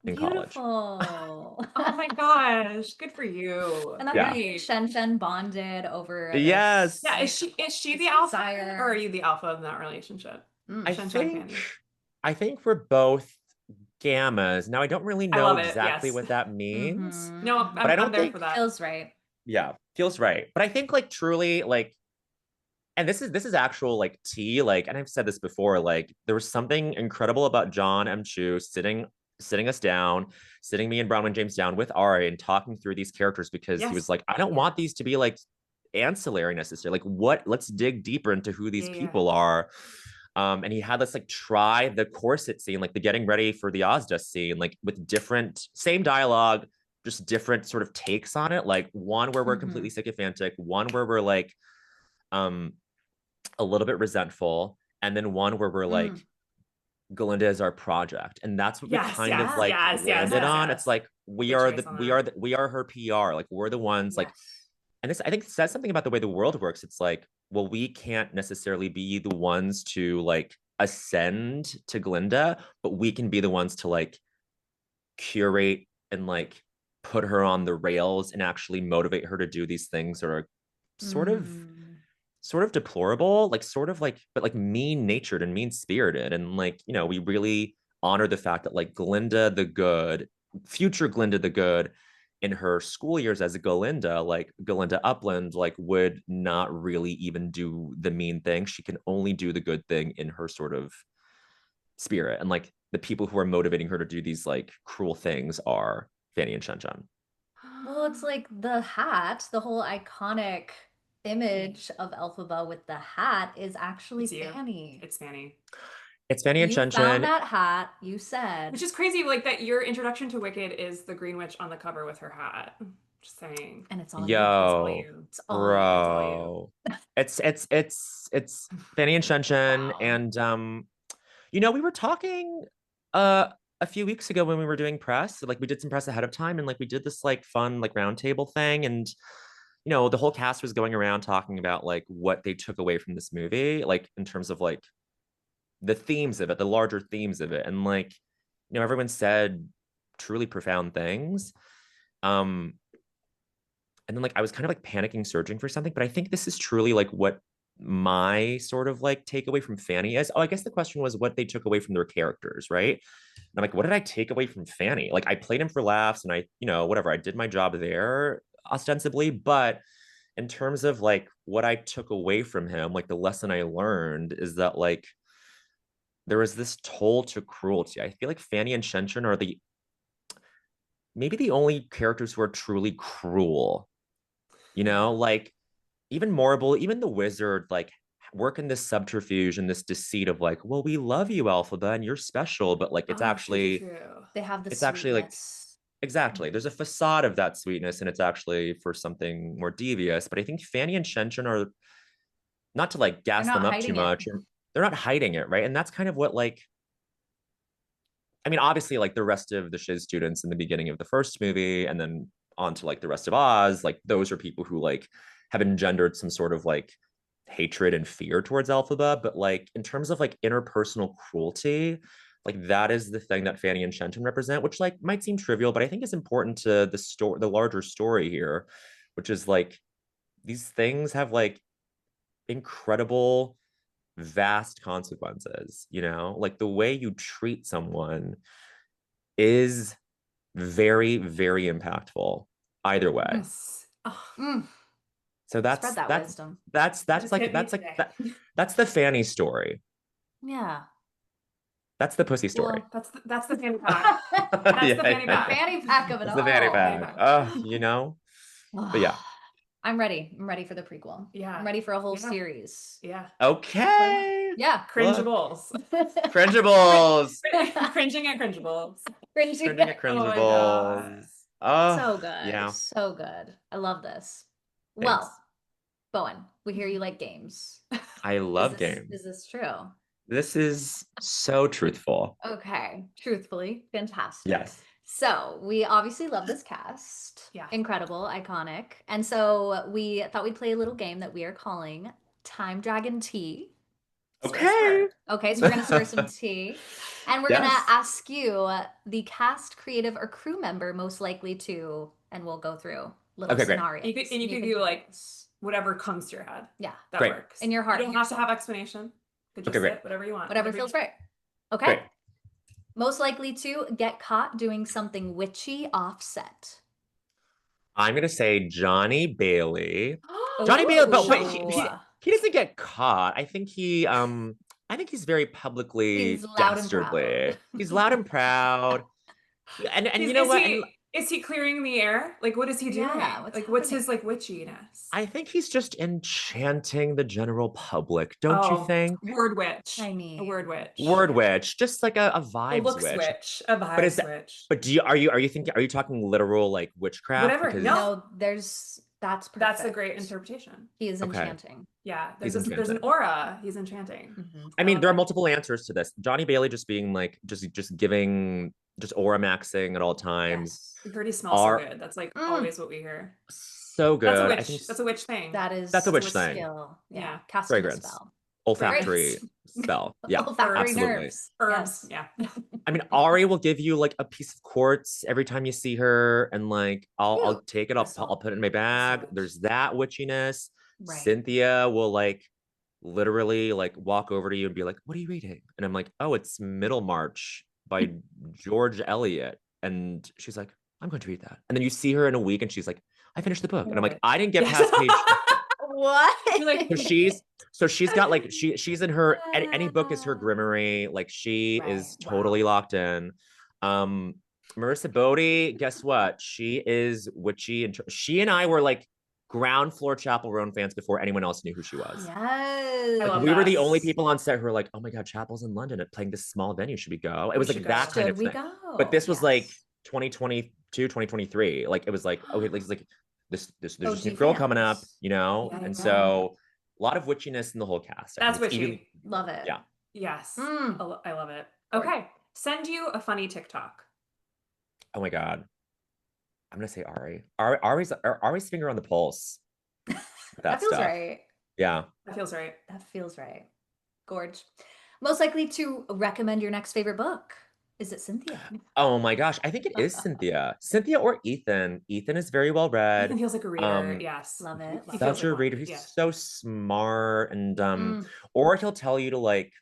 in college. Beautiful. Oh my gosh. Good for you. And then Yeah. Great. Shen bonded over Yes. Yeah, this, is she this the alpha desire. or are you the alpha in that relationship? I Shen think Fanny. I think we're both gammas. Now I don't really I know love it, exactly yes. what that means. Mhm. No, But I don't I'm there think- for that. Feels right. Yeah, feels right. But I think like truly like and this is actual like tea, like, and I've said this before, like there was something incredible about John M. Chu sitting us down, sitting me and Bronwyn James down with Ari and talking through these characters because he was Yes. like, I don't want these to be like ancillary necessarily. Like what, let's dig deeper into who these Yeah. people are. And he had us like try the corset scene, like the getting ready for the Ozda scene, like with different, same dialogue, just different sort of takes on it. Like one where we're completely sycophantic, one where we're like a little bit resentful, and then one where we're like, Galinda is our project, and that's what we Yes, kind of yes, like yes, yes, landed yes, on. yes. It's like we Good are choice the on we that. are the, we are her PR. Like we're the ones like, and this I think says something about the way the world works. It's like, well, we can't necessarily be the ones to like ascend to Glinda, but we can be the ones to like curate and like put her on the rails and actually motivate her to do these things that are sort of deplorable, like sort of like, but like mean-natured and mean-spirited. And like, you know, we really honor the fact that like Glinda the Good, future Glinda the Good, in her school years as a Galinda, like Galinda Upland, like would not really even do the mean thing. She can only do the good thing in her sort of spirit. And like the people who are motivating her to do these like cruel things are Fanny and Shen Shen. Well, it's like the hat, the whole iconic image of Elphaba with the hat is actually It's you. Fanny. It's Pfannee. It's Fanny and You Shen found Shen. that hat, you said. Which is crazy, like that your introduction to Wicked is the Green Witch on the cover with her hat. Just saying. And it's all you. It's all Yo, you. It's all you. It's all you. bro. It's Fanny and Shen Shen. Wow. And you know, we were talking uh a few weeks ago when we were doing press, like we did some press ahead of time, and like we did this like fun like roundtable thing. And you know, the whole cast was going around talking about like what they took away from this movie, like in terms of like the themes of it, the larger themes of it. And like, you know, everyone said truly profound things. Um, and then like I was kind of like panicking, searching for something, but I think this is truly like what my sort of like takeaway from Fanny is. Oh, I guess the question was what they took away from their characters, right? And I'm like, what did I take away from Fanny? Like I played him for laughs and I, you know, whatever, I did my job there ostensibly, but in terms of like what I took away from him, like the lesson I learned is that like there was this toll to cruelty. I feel like Fanny and Shen are the maybe the only characters who are truly cruel. You know, like even Morrible, even the wizard, like work in this subterfuge and this deceit of like, well, we love you, Alphaba, and you're special, but like Oh, true. They have the it's actually like sweetness. exactly. There's a facade of that sweetness, and it's actually for something more devious. But I think Fanny and Shen are not to like They're gas not them up too hiding it. much, or they're not hiding it, right? And that's kind of what like I mean, obviously, like the rest of the Shiz students in the beginning of the first movie, and then on to like the rest of Oz, like those are people who like have engendered some sort of like hatred and fear towards Elphaba. But like in terms of like interpersonal cruelty, like that is the thing that Fanny and Shenton represent, which like might seem trivial, but I think is important to the story, the larger story here, which is like these things have like incredible vast consequences, you know, like the way you treat someone is very, very impactful either way. Yes. Oh, So Spread that wisdom. just hit me today. that's the Fanny story. Yeah. That's the pussy story. Well, that's the fanny pack. That's Yeah, the fanny yeah. pack. Fanny pack of it That's all. the Fanny Fanny pack. pack. You know, but yeah. I'm ready. I'm ready for the prequel. Yeah. I'm ready for a whole Yeah. series. Yeah. Okay. Yeah. Cringeables. Cringeables. Cringing at cringeables. Cringing at Oh my cringeables. Oh, So good. yeah. So good. I love this. Thanks. Well, Bowen, we hear you like games. I love Is this- games. Is this true? This is so truthful. Okay. Truthfully, fantastic. Yes. So we obviously love this cast. Yeah. Incredible, iconic. And so we thought we'd play a little game that we are calling Time Dragon Tea. Okay. Okay, so we're gonna stir some tea. And we're gonna Yes. ask you the cast, creative, or crew member most likely to, and we'll go through little Okay, great. scenarios. You can do like whatever comes to your head. Yeah. That Great. works. In your heart. You don't have to have explanation. Could just Okay, great. sit, whatever you want. Whatever feels right. Okay. Great. Most likely to get caught doing something witchy offset. I'm gonna say Johnny Bailey. Johnny Bailey, but he doesn't get caught. I think he's very publicly He's loud and dastardly. proud. He's loud and proud. And you know what? Is he clearing the air? Like, what is he doing? Yeah, what's his like witchiness? I think he's just enchanting the general public, don't you think? Word witch. I mean, a word witch. Word witch, just like a A vibe look switch. switch. A vibe switch. But are you talking literal like witchcraft? Whatever. Because- no, that's perfect. That's a great interpretation. He is Okay. enchanting. Yeah, He's there's an enchanting. aura. He's enchanting. Mhm. I mean, there are multiple answers to this. Johnny Bailey just being like just giving just aura maxing at all times. Yes. We've heard he smells so good. That's like always what we hear. So good. That's a I witch. think That's a witch thing. That's a witch thing. skill. Yeah. Yeah. Casting a Fragrance. spell. Olfactory spell. Yeah, Olfactory absolutely. nerves. Herbs. Yes. Yeah. I mean, Ari will give you like a piece of quartz every time you see her, and like I'll take it. I'll put it in my bag. That's so There's that witchiness. Right. Cynthia will like literally like walk over to you and be like, "What are you reading?" And I'm like, "Oh, it's Middlemarch by George Eliot." And she's like, "I'm going to read that." And then you see her in a week and she's like, "I finished the book." And I'm like, "I didn't get Yes. past page." What? You're like, So she's got like she's in her any book is her grimoire. Like she Right. is totally locked in. Um Marissa Bodie, guess what? She is witchy and she and I were like ground floor Chapel Roan fans before anyone else knew who she was. Yes. I Like love we were that. the only people on set who were like, "Oh my God, Chapel's in London at playing this small venue. Should we go?" It was We like should that go. kind Should of we thing. go? But this was like Yes. 2022, 2023. Like it was like, okay, like this there's this new OG girl coming up, fans. you know? Yeah, And yeah. so a lot of witchiness in the whole cast. I That's think it's witchy. Love it. yeah. Yes. Mm. I love it. Gorge. Okay. Send you a funny TikTok. Oh my God. I'm gonna say Ari. Ari's finger on the pulse with That that feels stuff. right. Yeah. That feels right. That feels right. Gorge. Most likely to recommend your next favorite book. Is it Cynthia? Oh my gosh. I think it is Cynthia. Cynthia or Ethan. Ethan is very well read. Ethan feels like a reader. Yes. Love it. He Love feels Such like a one. reader. He's Yeah. so smart and Mm. or he'll tell you to like,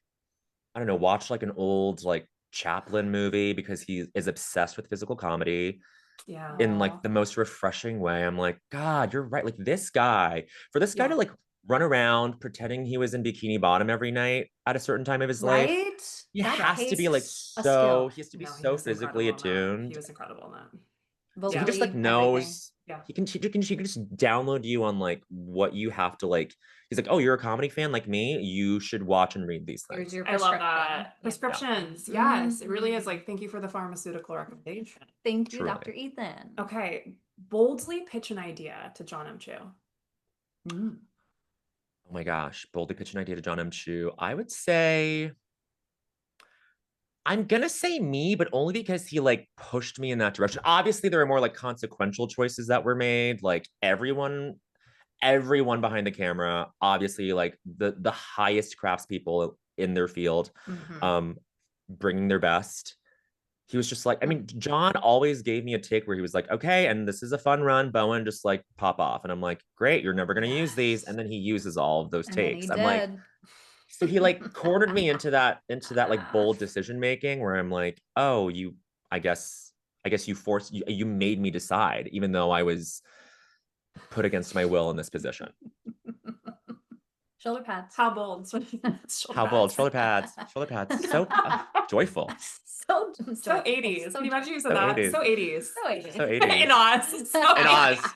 I don't know, watch like an old like Chaplin movie because he is obsessed with physical comedy Yeah. in like the most refreshing way. I'm like, God, you're right. Like this guy, for this guy Yeah. to like run around pretending he was in Bikini Bottom every night at a certain time of his life, Right? he That has to be like takes a so skill. he has to be No, he so was physically incredible in that. attuned. He was incredible in that. So he just like Vocally, everything. knows Yeah. he can just download you on like what you have to like. He's like, "Oh, you're a comedy fan like me. You should watch and read these Here's things." your I love prescription. that. Yeah. Prescriptions. Yes. It really is like, thank you for the pharmaceutical recommendation. Thank you, Truly. Dr. Ethan. Okay. Boldly pitch an idea to John M. Chu. Mm. Oh my gosh, boldly pitch an idea to John M. Chu. I would say I'm gonna say me, but only because he like pushed me in that direction. Obviously, there are more like consequential choices that were made. Like everyone behind the camera, obviously, like the highest craftspeople in their field, Mhm. bringing their best. He was just like, I mean, John always gave me a tick where he was like, "Okay, and this is a fun run, Bowen, just like pop off." And I'm like, "Great, you're never gonna use these." And then he uses all of those And then he takes. I'm like, did. so he like cornered me into that like bold decision making where I'm like, "Oh, I guess you made me decide, even though I was put against my will in this position." Shoulder pads. How bold. How bold, shoulder pads, so joyful. So So 80s. So Can you imagine you said So that? 80s. So 80s. So 80s. So 80s. In Oz. So In 80s. Oz.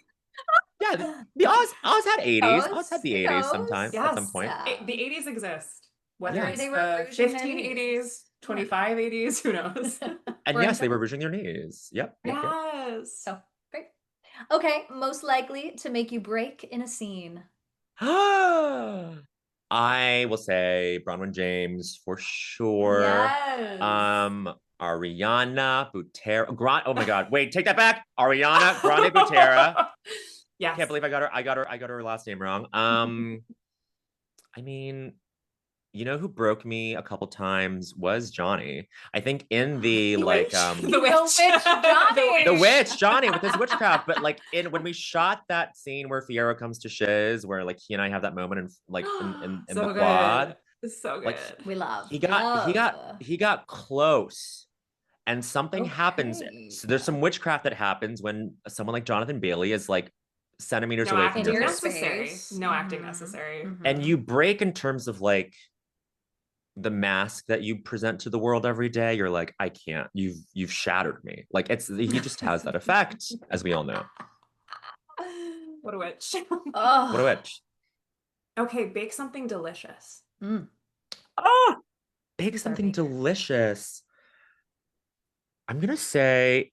Yeah, the Oz had 80s. Oz had the 80s Goes. sometime at some Yes. point. The 80s exist. Whether Yes. it's They were the rouging their 15 knees. 80s, 25 80s, who knows? And We're yes, they in were rouging their knees. Yep. Yes. So great. Okay, most likely to make you break in a scene. I will say Bronwyn James for sure. Yes. Ariana Butera. Oh my God. Wait, take that back. Ariana Grande Butera. Yes. Can't believe I got her last name wrong. I mean, you know who broke me a couple times was Johnny. I think in the like The witch. Johnny. the witch Johnny with his witchcraft, but like in when we shot that scene where Fierro comes to Shiz, where like he and I have that moment and like in So the good. quad, So good. like We love. he got close, and something happens. Okay. So there's some witchcraft that happens when someone like Jonathan Bailey is like centimeters No away from acting your face, necessary. face. No acting Mhm. necessary. and you break in terms of like the mask that you present to the world every day. You're like, I can't. You've shattered me. Like he just has that effect, as we all know. What a witch. Oh. What a witch. Okay, bake something delicious. Mm. Oh, bake Who's our something baker? delicious. I'm gonna say,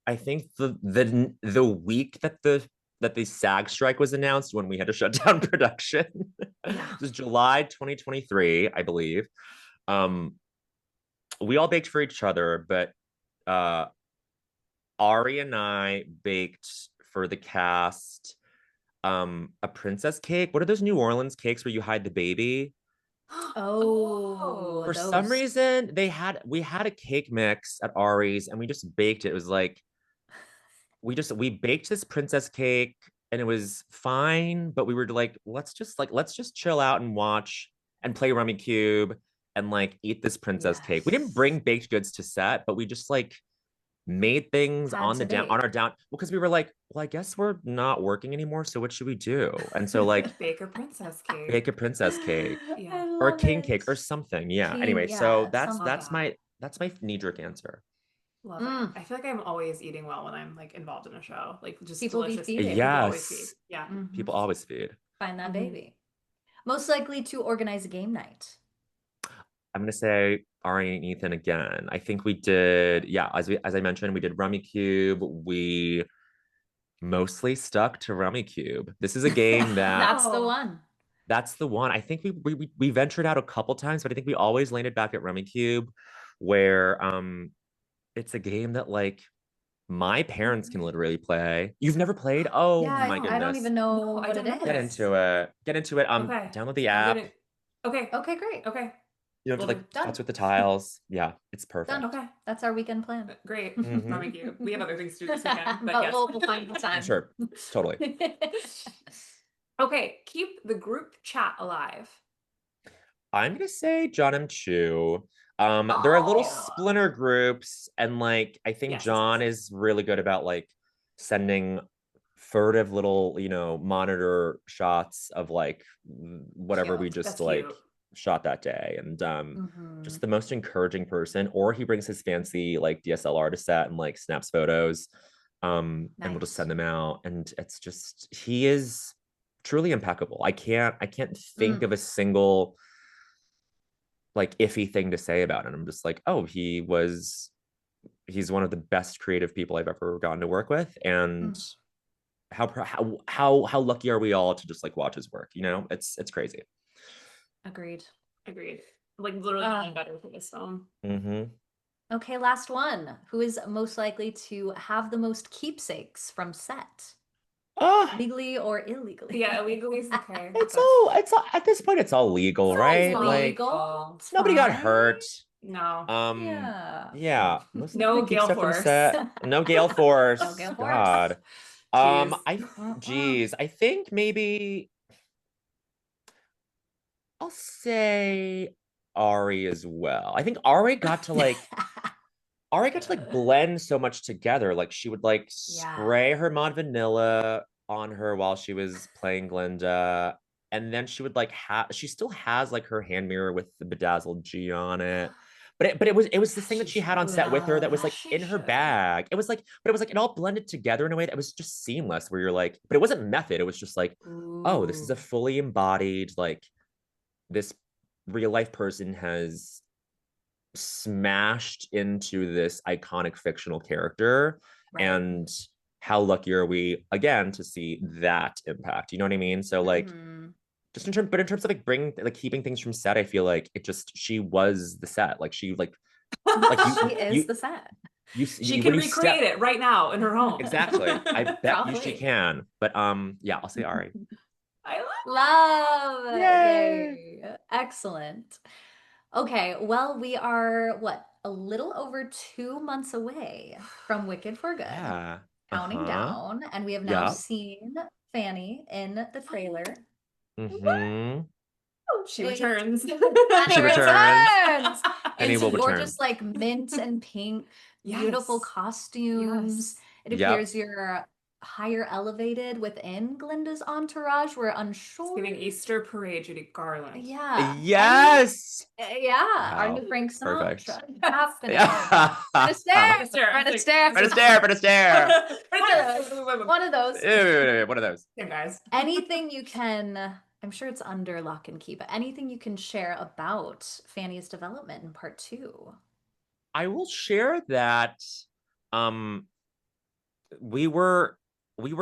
I think the week that the SAG strike was announced when we had to shut down production. It was July 2023, I believe. We all baked for each other, but Ari and I baked for the cast a princess cake. What are those New Orleans cakes where you hide the baby? Oh, For some those. reason, we had a cake mix at Ari's and we just baked it. It was like we baked this princess cake and it was fine, but we were like, let's just chill out and watch and play Rummy Cube and like eat this princess cake. We didn't Yes. bring baked goods to set, but we just like made things Had on to the down on bake. our down because we were like, well, I guess we're not working anymore, so what should we do? And so like Bake a princess cake. bake a princess cake Yeah. I or a love king cake it. or something. Yeah. King, Anyway, so yeah, that's Love something. that's that. my that's my knee-jerk answer. Love it. Mm. I feel like I'm always eating well when I'm like involved in a show. Like just People be delicious feeding. food. People always feed. Yes. Yeah. Mhm. People always feed. Find that Mhm. baby. Most likely to organize a game night. I'm gonna say Ari and Ethan again. I think we did, yeah, as I mentioned, we did Rummy Cube. We mostly stuck to Rummy Cube. This is a game that That's the Wow. one. that's the one. I think we ventured out a couple times, but I think we always landed back at Rummy Cube, where it's a game that like my parents can literally play. You've never played? Oh Yeah, my I don't goodness. even know No, I what don't it know Get this. is. into it. Get into it. Okay. Download the I'm app. gonna. Okay. Okay, great. Okay. You don't have to Well, like done. futz with the tiles. Yeah, it's Done. perfect. Okay. That's our weekend plan. Great. Mhm. Rummy Cube. We have other things to do this weekend, but But yes. we'll find the time. Sure. Totally. Okay. Keep the group chat alive. I'm gonna say John and Chu. There are little Oh. splinter groups, and like I think Yes, yes, John yes. is really good about like sending furtive little, monitor shots of like whatever we Cute. just That's like cute. shot that day. And Mhm. just the most encouraging person, or he brings his fancy like DSLR to set and like snaps photos. And we'll just Nice. send them out. And it's just he is truly impeccable. I can't think of a single like iffy thing to say about it. I'm just like, oh, he's one of the best creative people I've ever gotten to work with, and how lucky are we all to just like watch his work? It's crazy. Agreed. Agreed. Like literally nothing better for this film. Mm-hmm. Okay, last one. Who is most likely to have the most keepsakes from set? Oh, Legally or illegally? Yeah, illegally is okay. it's all at this point it's all legal, It's right? all Like legal. It's nobody got fine. hurt. No. Yeah. Yeah, mostly No keep gale stuff from force. set. No gale force. No gale force. God. Jeez. Geez, I think maybe I'll say Ari as well. I think Ari got to like blend so much together. Like she would like Yeah. spray her Mod Vanilla on her while she was playing Glinda. And then she would like she still has like her hand mirror with the bedazzled G on it. But it was this thing that she had on set with her that was like in her bag. But it was like it all blended together in a way that was just seamless where you're like, but it wasn't method. It was just like, oh, this is a fully embodied, like this real life person has smashed into this iconic fictional character. Right. And how lucky are we again to see that impact? You know what I mean? So like just in terms of like bringing like keeping things from set, I feel like she was the set. Like she like She is the set. She can recreate it right now in her home. Exactly. I bet you she Probably. can. But yeah, I'll say Ari. I Love it. Yay. Yay. Excellent. Okay, well, we are a little over 2 months away from Wicked for Good. Yeah. Counting down, and we have now Yeah. seen Pfannee in the trailer. Mm-hmm. She returns. She She returns. Pfannee It's will return. gorgeous, like mint and pink, beautiful Yes. costumes. It Yep. appears you're higher elevated within Glinda's entourage. We're unsure. Giving Easter parade, Judy Garland. Yeah. Yes. Yeah. Our Wow. new Frank Perfect. Sinatra. Happening. Yeah. Fred Astaire. Astaire. Fred Astaire. Fred Astaire. Fred Astaire. One of those. One of those. Same guys. Anything you can, I'm sure it's under lock and key, but anything you can share about Pfannee's development in part 2? I will share that we were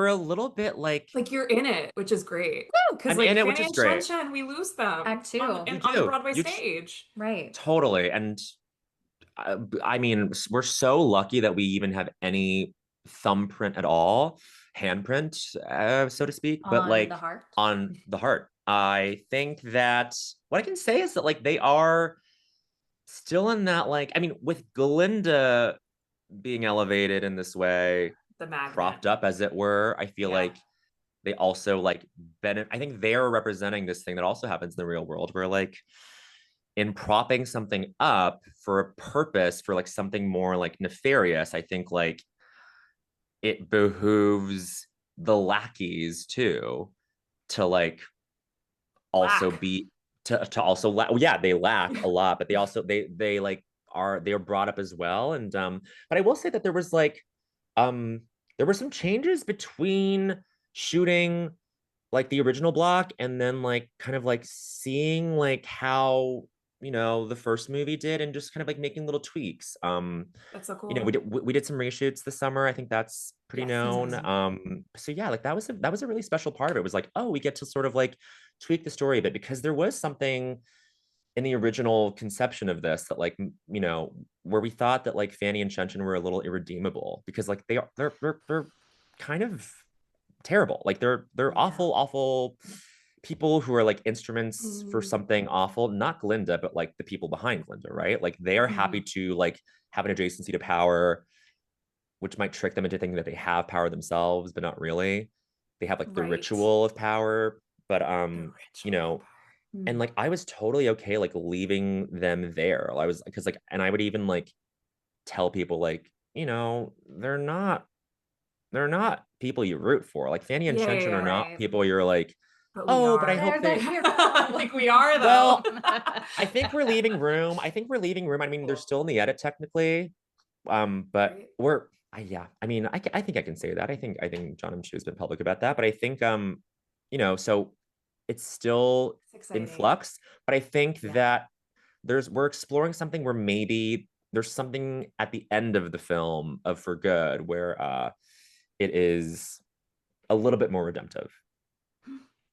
a little bit like you're in it, which is great. Because I'm like in it, which Pfannee is and great. Shanshan, we lose them Act 2. on You the do. Broadway You stage. Right. Totally. And I mean, we're so lucky that we even have any thumbprint at all, handprint, so to speak, but On like the heart. on the heart. I think that what I can say is that like they are still in that, like, I mean, with Glinda being elevated in this way, The magnet. propped up as it were, I feel Yeah. like they also like I think they're representing this thing that also happens in the real world where like in propping something up for a purpose for like something more like nefarious, I think like it behooves the lackeys too to like also Lack. be to also yeah, they lack a lot, but they also they like they're brought up as well. And but I will say that there was like um there were some changes between shooting like the original block and then like kind of like seeing like how the first movie did and just kind of like making little tweaks. That's so We cool. did some reshoots this summer. I think that's pretty Yes. known. So yeah, like that was a really special part of it. It was like, oh, we get to sort of like tweak the story a bit because there was something in the original conception of this that like where we thought that like Pfannee and Shen were a little irredeemable because like they're kind of terrible. Like they're Yeah. awful people who are like instruments for Mm. something awful, not Glinda, but like the people behind Glinda, right? Like they are happy Mhm. to like have an adjacency to power, which might trick them into thinking that they have power themselves, but not really. They have like the Right. ritual of power, but The you ritual of know, power. and Mm. like I was totally okay like leaving them there. I was because like, and I would even like tell people like, they're not people you root for. Like Fanny and Yeah, yeah, Shen yeah. are not Right. people you're like, But we oh, but I are. hope They're the they. hero. I think we are though. Well, I think we're leaving room. I think we're leaving room. I mean, they're Cool. still in the edit technically, but Right. yeah. I mean, I think I can say that. I think John M. Chu has been public about that. But I think so it's still It's in exciting. flux. But I think Yeah. that we're exploring something where maybe there's something at the end of the film of For Good where it is a little bit more redemptive.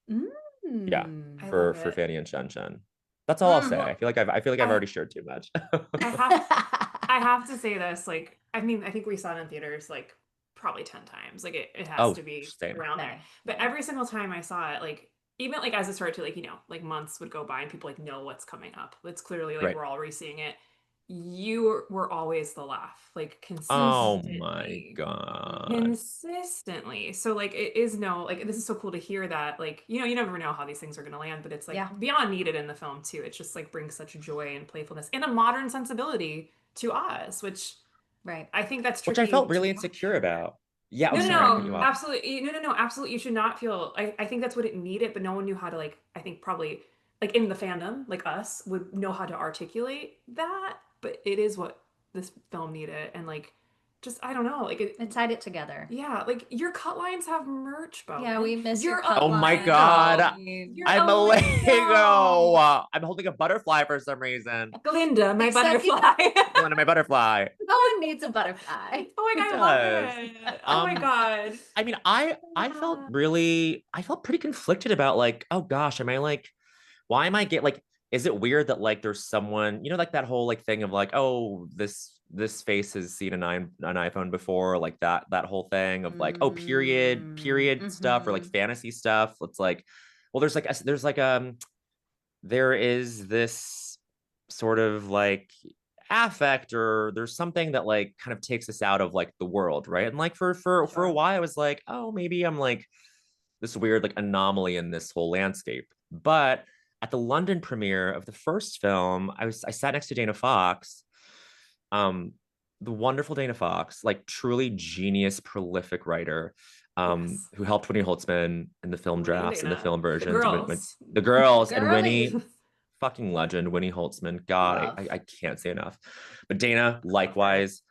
Yeah, Mm. I for love it. Fanny and Shen. That's all I'll Mm. say. Well, I feel like I've I already shared too much. I have I have to say this, like, I mean, I think we saw it in theaters like probably 10 times. Like it has Oh, to be same. around there. Many. But Yeah. every single time I saw it, like even like as it started to like, like months would go by and people like know what's coming up. It's clearly like Right. we're all re-seeing it. You were always the laugh, like Oh my consistently. God. Consistently. So like it is no like this is so cool to hear that like you never know how these things are going to land, but it's like Yeah. beyond needed in the film too. It just like brings such joy and playfulness and a modern sensibility to Oz, which Right. I think that's Which I tricky felt to really insecure capture. about. Yeah. Oh, No, no, sorry, I cut no, you Mm. off. absolutely. No, no, no, absolutely. You should not feel. I think that's what it needed, but no one knew how to like. I think probably like in the fandom, like us, would know how to articulate that. But it is what this film needed, and like, just I don't know, like It tied it together. yeah, like your cut lines have merch, Bowen. Yeah, we miss your You're cut Oh a my line. God. Lego. Queen. You're I'm a a Lego. Lego. I'm holding a butterfly for some reason. Glinda, my Except you butterfly. Glenna, my butterfly. no one needs a butterfly. Oh my He god, I love does. it. Oh my Um, god. I mean, I felt pretty conflicted about like, oh gosh, am I like, why am I get like, is it weird that like there's someone, like that whole like thing of like, oh, this face has seen an iPhone before, like that whole thing of like, oh, period stuff or like Mm-hmm. fantasy stuff. It's like, well, there is this sort of like affect or there's something that like kind of takes us out of like the world, right? And like for a Sure. while I was like, oh, maybe I'm like this weird like anomaly in this whole landscape. But at the London premiere of the first film, I sat next to Dana Fox, um, the wonderful Dana Fox, like truly genius, prolific writer, Yes. who helped Winnie Holtzman in the film Winnie and drafts and the Dana. film The versions. girls. The girls and Girly. Winnie, fucking legend, Winnie Holtzman. God, Love. I can't say enough. But Dana, Love her. likewise,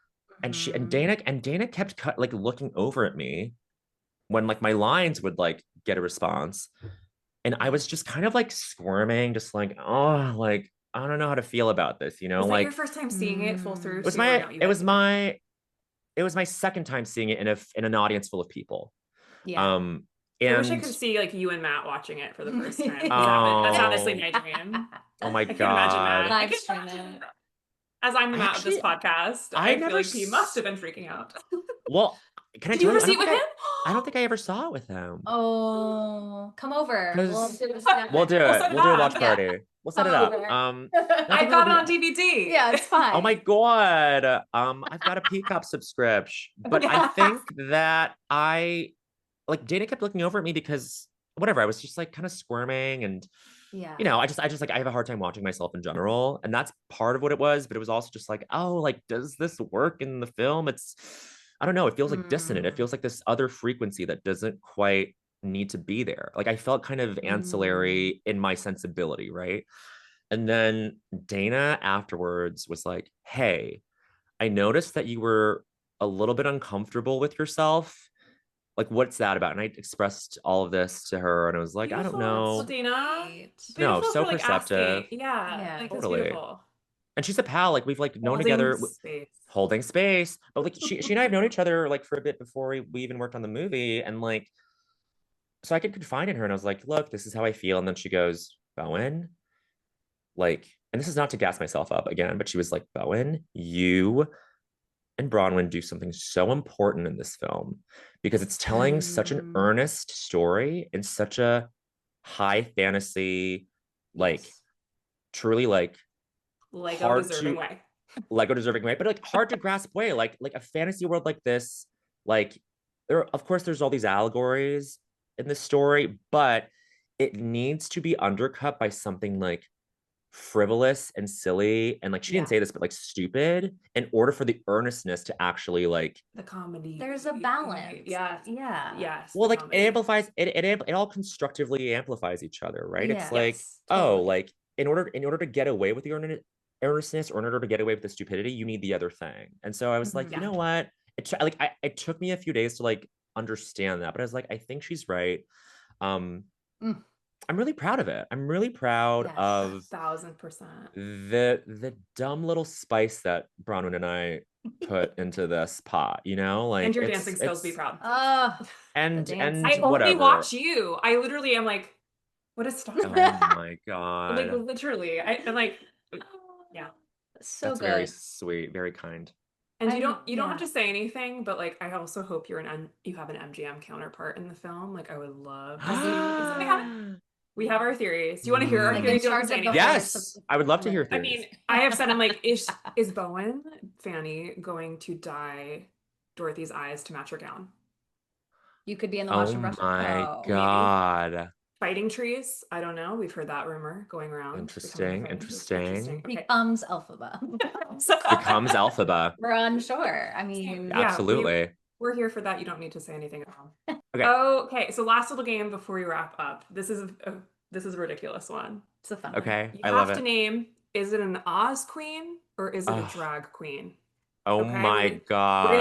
and Mhm. Dana kept like looking over at me when like my lines would like get a response, and I was just kind of like squirming, just like, oh, like I don't know how to feel about this, Was that your like first time seeing it full through Mm. too, or no? You had seen it. it was my second time seeing it in an audience full of people. Yeah. Um, I wish I could and see like you and Matt watching it for the first time. That's honestly oh, my dream. oh my I can't imagine that. God. I Live can't stream imagine it. that. As I'm the I Matt of this actually, podcast, I I feel never, like he must have been freaking out. well, can I Did you tell ever you, see it with him? I don't think I ever saw it with him. Oh, come over. We'll Because do a snap we'll do We'll it. set it We'll do a watch up. Yeah. party. We'll set Come it up. over. I I've think it'll got it be. on DVD. Yeah, it's Oh my fine. God. I've got a Peacock subscription, but I think that like Dana kept looking over at me because whatever, I was just like kind of squirming and Yeah. I just like I have a hard time watching myself in general. And that's part of what it was, but it was also just like, oh, like, does this work in the film? I don't know, it feels like dissonant. It Mm. feels like this other frequency that doesn't quite need to be there. Like I felt kind of ancillary in my sensibility, right? And then Dana afterwards was like, hey, I noticed that you were a little bit uncomfortable with yourself. Like, what's that about? And I expressed all of this to her, and I was like, I don't Beautiful, know. Dana. Sweet. No, Beautiful so for like perceptive. asking. Yeah, Yeah. like that's Totally. beautiful. And she's a pal. Like we've like known Holding together, space. holding space. But like she and I have known each other like for a bit before we even worked on the movie. And like, so I could confide in her, and I was like, look, this is how I feel. And then she goes, Bowen, like, and this is not to gas myself up again, but she was like, Bowen, you and Bronwyn do something so important in this film because it's telling such an Mm. earnest story in such a high fantasy, like Yes. truly like Lego hard deserving to way. Lego deserving way, but like hard to grasp way. Like a fantasy world like this, like there of course there's all these allegories in the story, but it needs to be undercut by something like frivolous and silly and like she didn't Yeah. say this but like stupid in order for the earnestness to actually like The comedy. There's a balance. Yes. Yeah. Yes. well the like it comedy. amplifies it all constructively amplifies each other, right? It's Yeah. like Yes. oh Totally. like in order to get away with the earnestness or in order to get away with the stupidity you need the other thing. And so I was like, Mhm. you Yeah. know what, it took me a few days to like understand that, but I was like, I think she's right. um Mm. I'm really proud of it. I'm really proud Yes. of 1,000%. the dumb little spice that Bronwyn and I put into this pot, you know, like And your dancing skills, be it's proud. Oh, the dance. and I only whatever. watch you. I literally am like, what is Star Oh Wars? my Like god. literally. I'm like, yeah. So That's very good. sweet, very kind. And I'm- you don't have yeah. to say anything, but like I also hope you have an MGM counterpart in the film. Like I would love to see if something happen. We have our theories. Do you want to hear our Like in theories? You don't have charge to say of the anything. horse. Yes, I would love to hear I theories. mean, I have said I'm like, is Bowen Pfannee going to dye Dorothy's eyes to match her gown? You could be in the Wash Oh and Brush. my Oh. god. Fighting trees? I don't know. We've heard that rumor going around. Becoming Interesting, a fighting tree. interesting. Okay. Becomes Elphaba. Becomes Alphaba. We're unsure. I mean, Yeah, Absolutely. we're here for that. You don't need to say anything at all. Okay. Okay, so last little game before we wrap up. This is a ridiculous one. it's a fun one. Okay. You I love have to it. name, is it an Oz queen or is it a Ugh. drag queen? Oh Okay, my we're gonna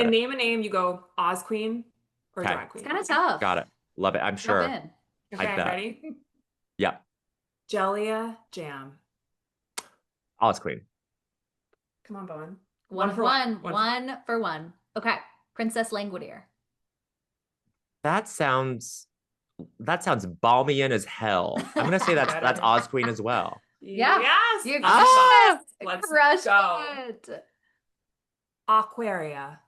god. name a name. You go Oz queen or Okay. drag It's queen. kind of tough. Got it. Love it. I'm Jump sure. in. I Okay, bet. ready? Yeah. Jellia Jam. Oz Queen. Come on, Bowen. One for one. One. One for one. Okay. Princess Langoudier. That sounds balmy in as hell. I'm gonna say that's Better. Oz Queen as well. Yeah. Yes. You Ah! crushed it. Let's Crushed go. it. Aquaria.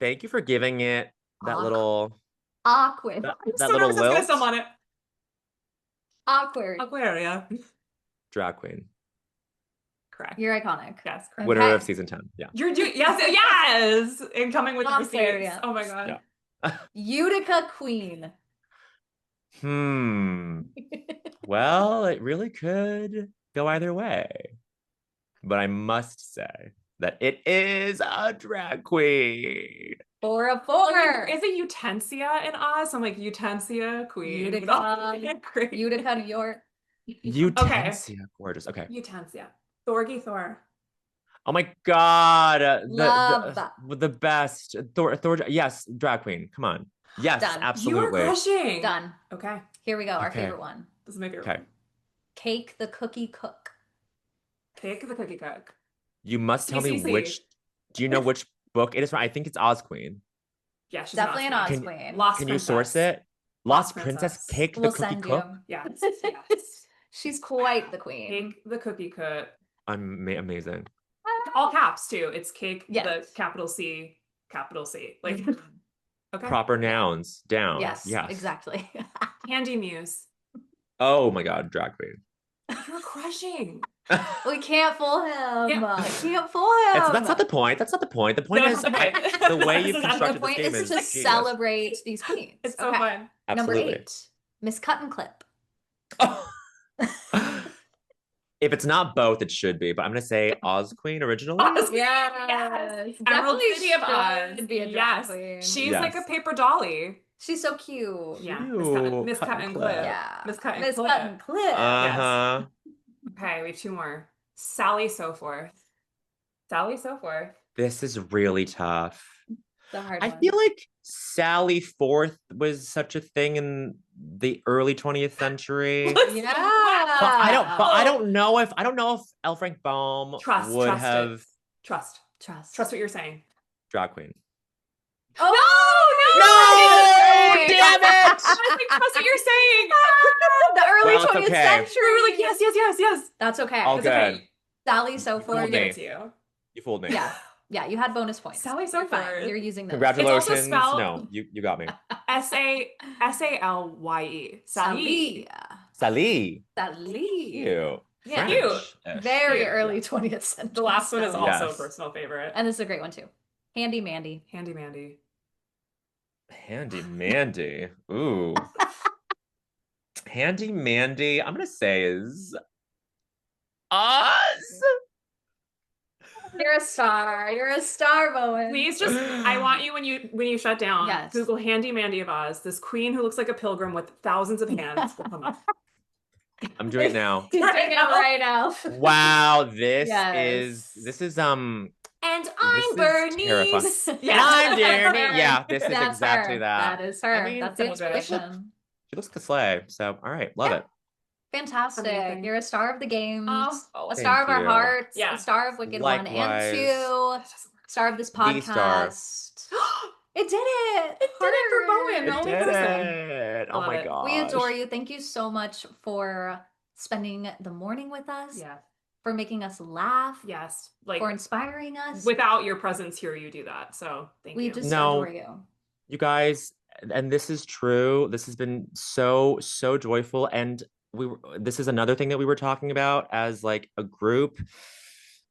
Thank you for giving it that Aqu- little Awkward. that So little nervous it's gonna lilt. stumble on it. Awkward. Aquaria. Drag queen. Correct. You're iconic. Yes, correct. Winner Okay. of season 10. Yeah. You're doing yes, incoming with receipts. Aquaria. Oh my god. Yeah. Utica Queen. Well, it really could go either way. But I must say that it is a drag queen. 4 of 4. Is it Utensia in Oz? I'm like Utensia Queen. Utica. Great. Utica, New York. Utensia, gorgeous. Okay. Utensia. Thorgy Thor. Oh my god, Love that. the best Thor. Yes, drag queen. Come on. Yes, Done. You are absolutely. crushing. Done. Okay. Here we go. Our Okay. favorite one. This is my favorite. Okay. one. Cake the Cookie Cook. Cake the Cookie Cook. You must tell me CCC. which. Do you know which book it is from? I think it's Oz Queen. Yeah, she's Definitely an Oz Can- Queen. Lost Can Princess. you source it? Lost Lost Princess Princess. Cake We'll the Cookie send Cook. you. Yes. Yes. She's quite the queen. Cake the Cookie Cook. Amazing. All caps too. It's cake Yes. the capital C, capital C. Like okay. Proper nouns down. Yes, Yes. exactly. Candy Muse. Oh my god, drag queen. You're crushing. We can't fool him. Yeah. Can't fool him. That's not the point. That's not the point. The point No, is that's the point. the way you've The constructed The this point game is is to genius. celebrate these queens. It's so fun. Number Absolutely. 8, Miss Cut and Clip. If it's not both, it should be. But I'm gonna say Oz Queen originally. Oz. Yes. Emerald Definitely City of Oz. should be a drag Yes. queen. She's Yes. like a paper dolly. She's so cute. Yeah. Cute. Miss Cut and Clip. Yeah. Miss Cut and Miss Clip. Cut and Clip. Uh-huh. Okay, we have 2 more. Sally Soforth. Sally Soforth. This is really tough. The hard I one. feel like Sally Forth was such a thing in the early 20th century. Yeah. But I don't know if L. Frank Baum Trust. would Trust have it. Trust. Trust. Trust what you're saying. drag queen. Oh, No! no! Damn it! I was like, trust what you're saying. The early Well, it's 20th okay. century. We were like, yes. That's okay. All It's good. okay. Sally fooled Soforth. We'll me. give it to you. You fooled me. Yeah. Yeah, you had bonus points. Sally You're fine. Soforth. You're using those. Congratulations. spelled- No, you got me. Salye. Sally. Sally. Sally. Cute. Yeah. French-ish. Very Cute. early 20th century. The last one is Sally. also Yes. a personal favorite. And this is a great one too. Handy Mandy. Handy Mandy. Handy Mandy. Ooh. Handy Mandy, I'm gonna say is Oz. You're a star. You're a star, Bowen. Please just, I want you when you shut down, Yes. Google Handy Mandy of Oz, this queen who looks like a pilgrim with thousands of hands will come up. I'm doing it now. He's doing it right now. Wow, this Yes. is And This I'm is Bernice. terrifying. Yeah. I'm That's Danny. her. Yeah, this is That's exactly her. that. That is her. I mean, That's the so good. inspiration. She looks to slay. So, all right, love Yeah. it. Fantastic. Amazing. You're a star of the games. Oh, a star of thank our you. hearts. Yeah. A star of Wicked 1 and Likewise. 2. Star of this The star. podcast. It did it. It did it for Bowen. It The only did person. it. Oh Love my it. gosh. We adore you. Thank you so much for spending the morning with us, Yeah. for making us laugh, Yes. Like for inspiring us. without your presence here, you do that. So thank we you. just No. adore you. You guys, and this is true. This has been so joyful, and this is another thing that we were talking about as like a group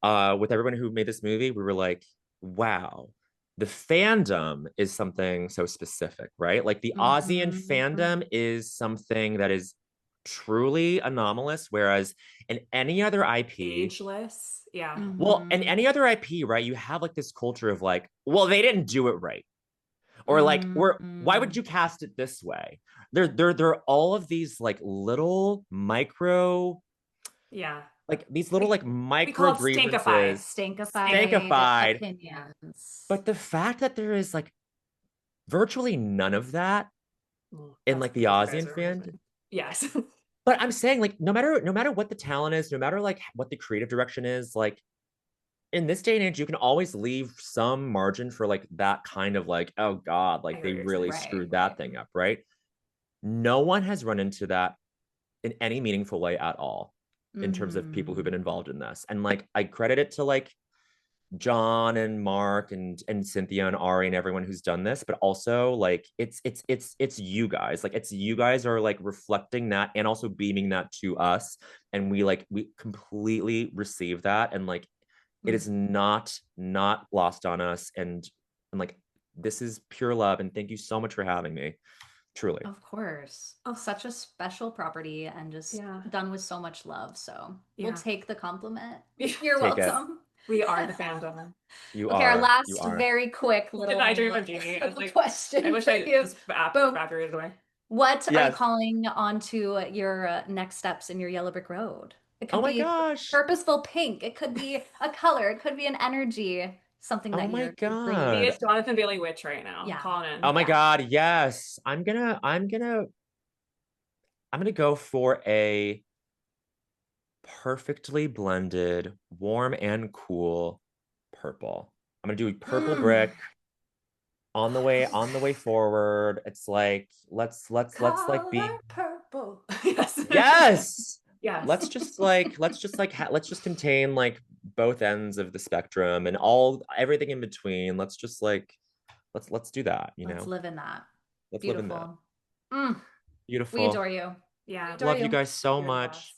with everyone who made this movie. We were like, wow, the fandom is something so specific, right? Like the Ozian Mhm. fandom is something that is truly anomalous, whereas in any other IP, Ageless. Yeah. well, in Mhm. any other IP, right, you have like this culture of like, well, they didn't do it right. Or like, why would you cast it this way? There are all of these like little micro, Yeah. like these little like call micro it grievances. Stankified Stankified. opinions. But the fact that there is like virtually none of that in That's like the what you Ozian guys are fan. amazing. Yes. But I'm saying like no matter what the talent is, no matter like what the creative direction is, like in this day and age, you can always leave some margin for like that kind of like, oh God, I like hear they what you're really saying. screwed Right, that thing up, right? No one has run into that in any meaningful way at all in terms of people who've been involved in this. And like I credit it to like John and Mark and Cynthia and Ari and everyone who's done this, but also like it's you guys. Like it's you guys are like reflecting that and also beaming that to us. And we completely receive that. And like it is not lost on us. And like this is pure love. And thank you so much for having me. Truly. Of course. Oh, such a special property and just Yeah. done with so much love. So Yeah. we'll take the compliment. Yeah. You're Take it. welcome. We are the fandom. You Okay, are. our last you are. very quick little Did I dream of Jeannie? I was like, question. I wish for I you. just Boom. evaporated away. What are you Yes. calling onto your next steps in your Yellow Brick Road? It could Oh my be gosh. purposeful pink. It could be a color. It could be an energy. Something that Oh my you're God. bringing. He is Jonathan Bailey Witch right now. Yeah. Calling in. Oh my Yeah. God, yes. I'm gonna go for a perfectly blended, warm and cool purple. I'm gonna do purple brick on the way forward. It's like let's like be Color purple. Yes. yes. Yes. Let's just contain like both ends of the spectrum and everything in between. Let's just like let's do that, you Let's know. live in that. Let's live in that. Beautiful. Mm, Beautiful. we adore you. Yeah. Adore Love you you. guys so You're the much. best.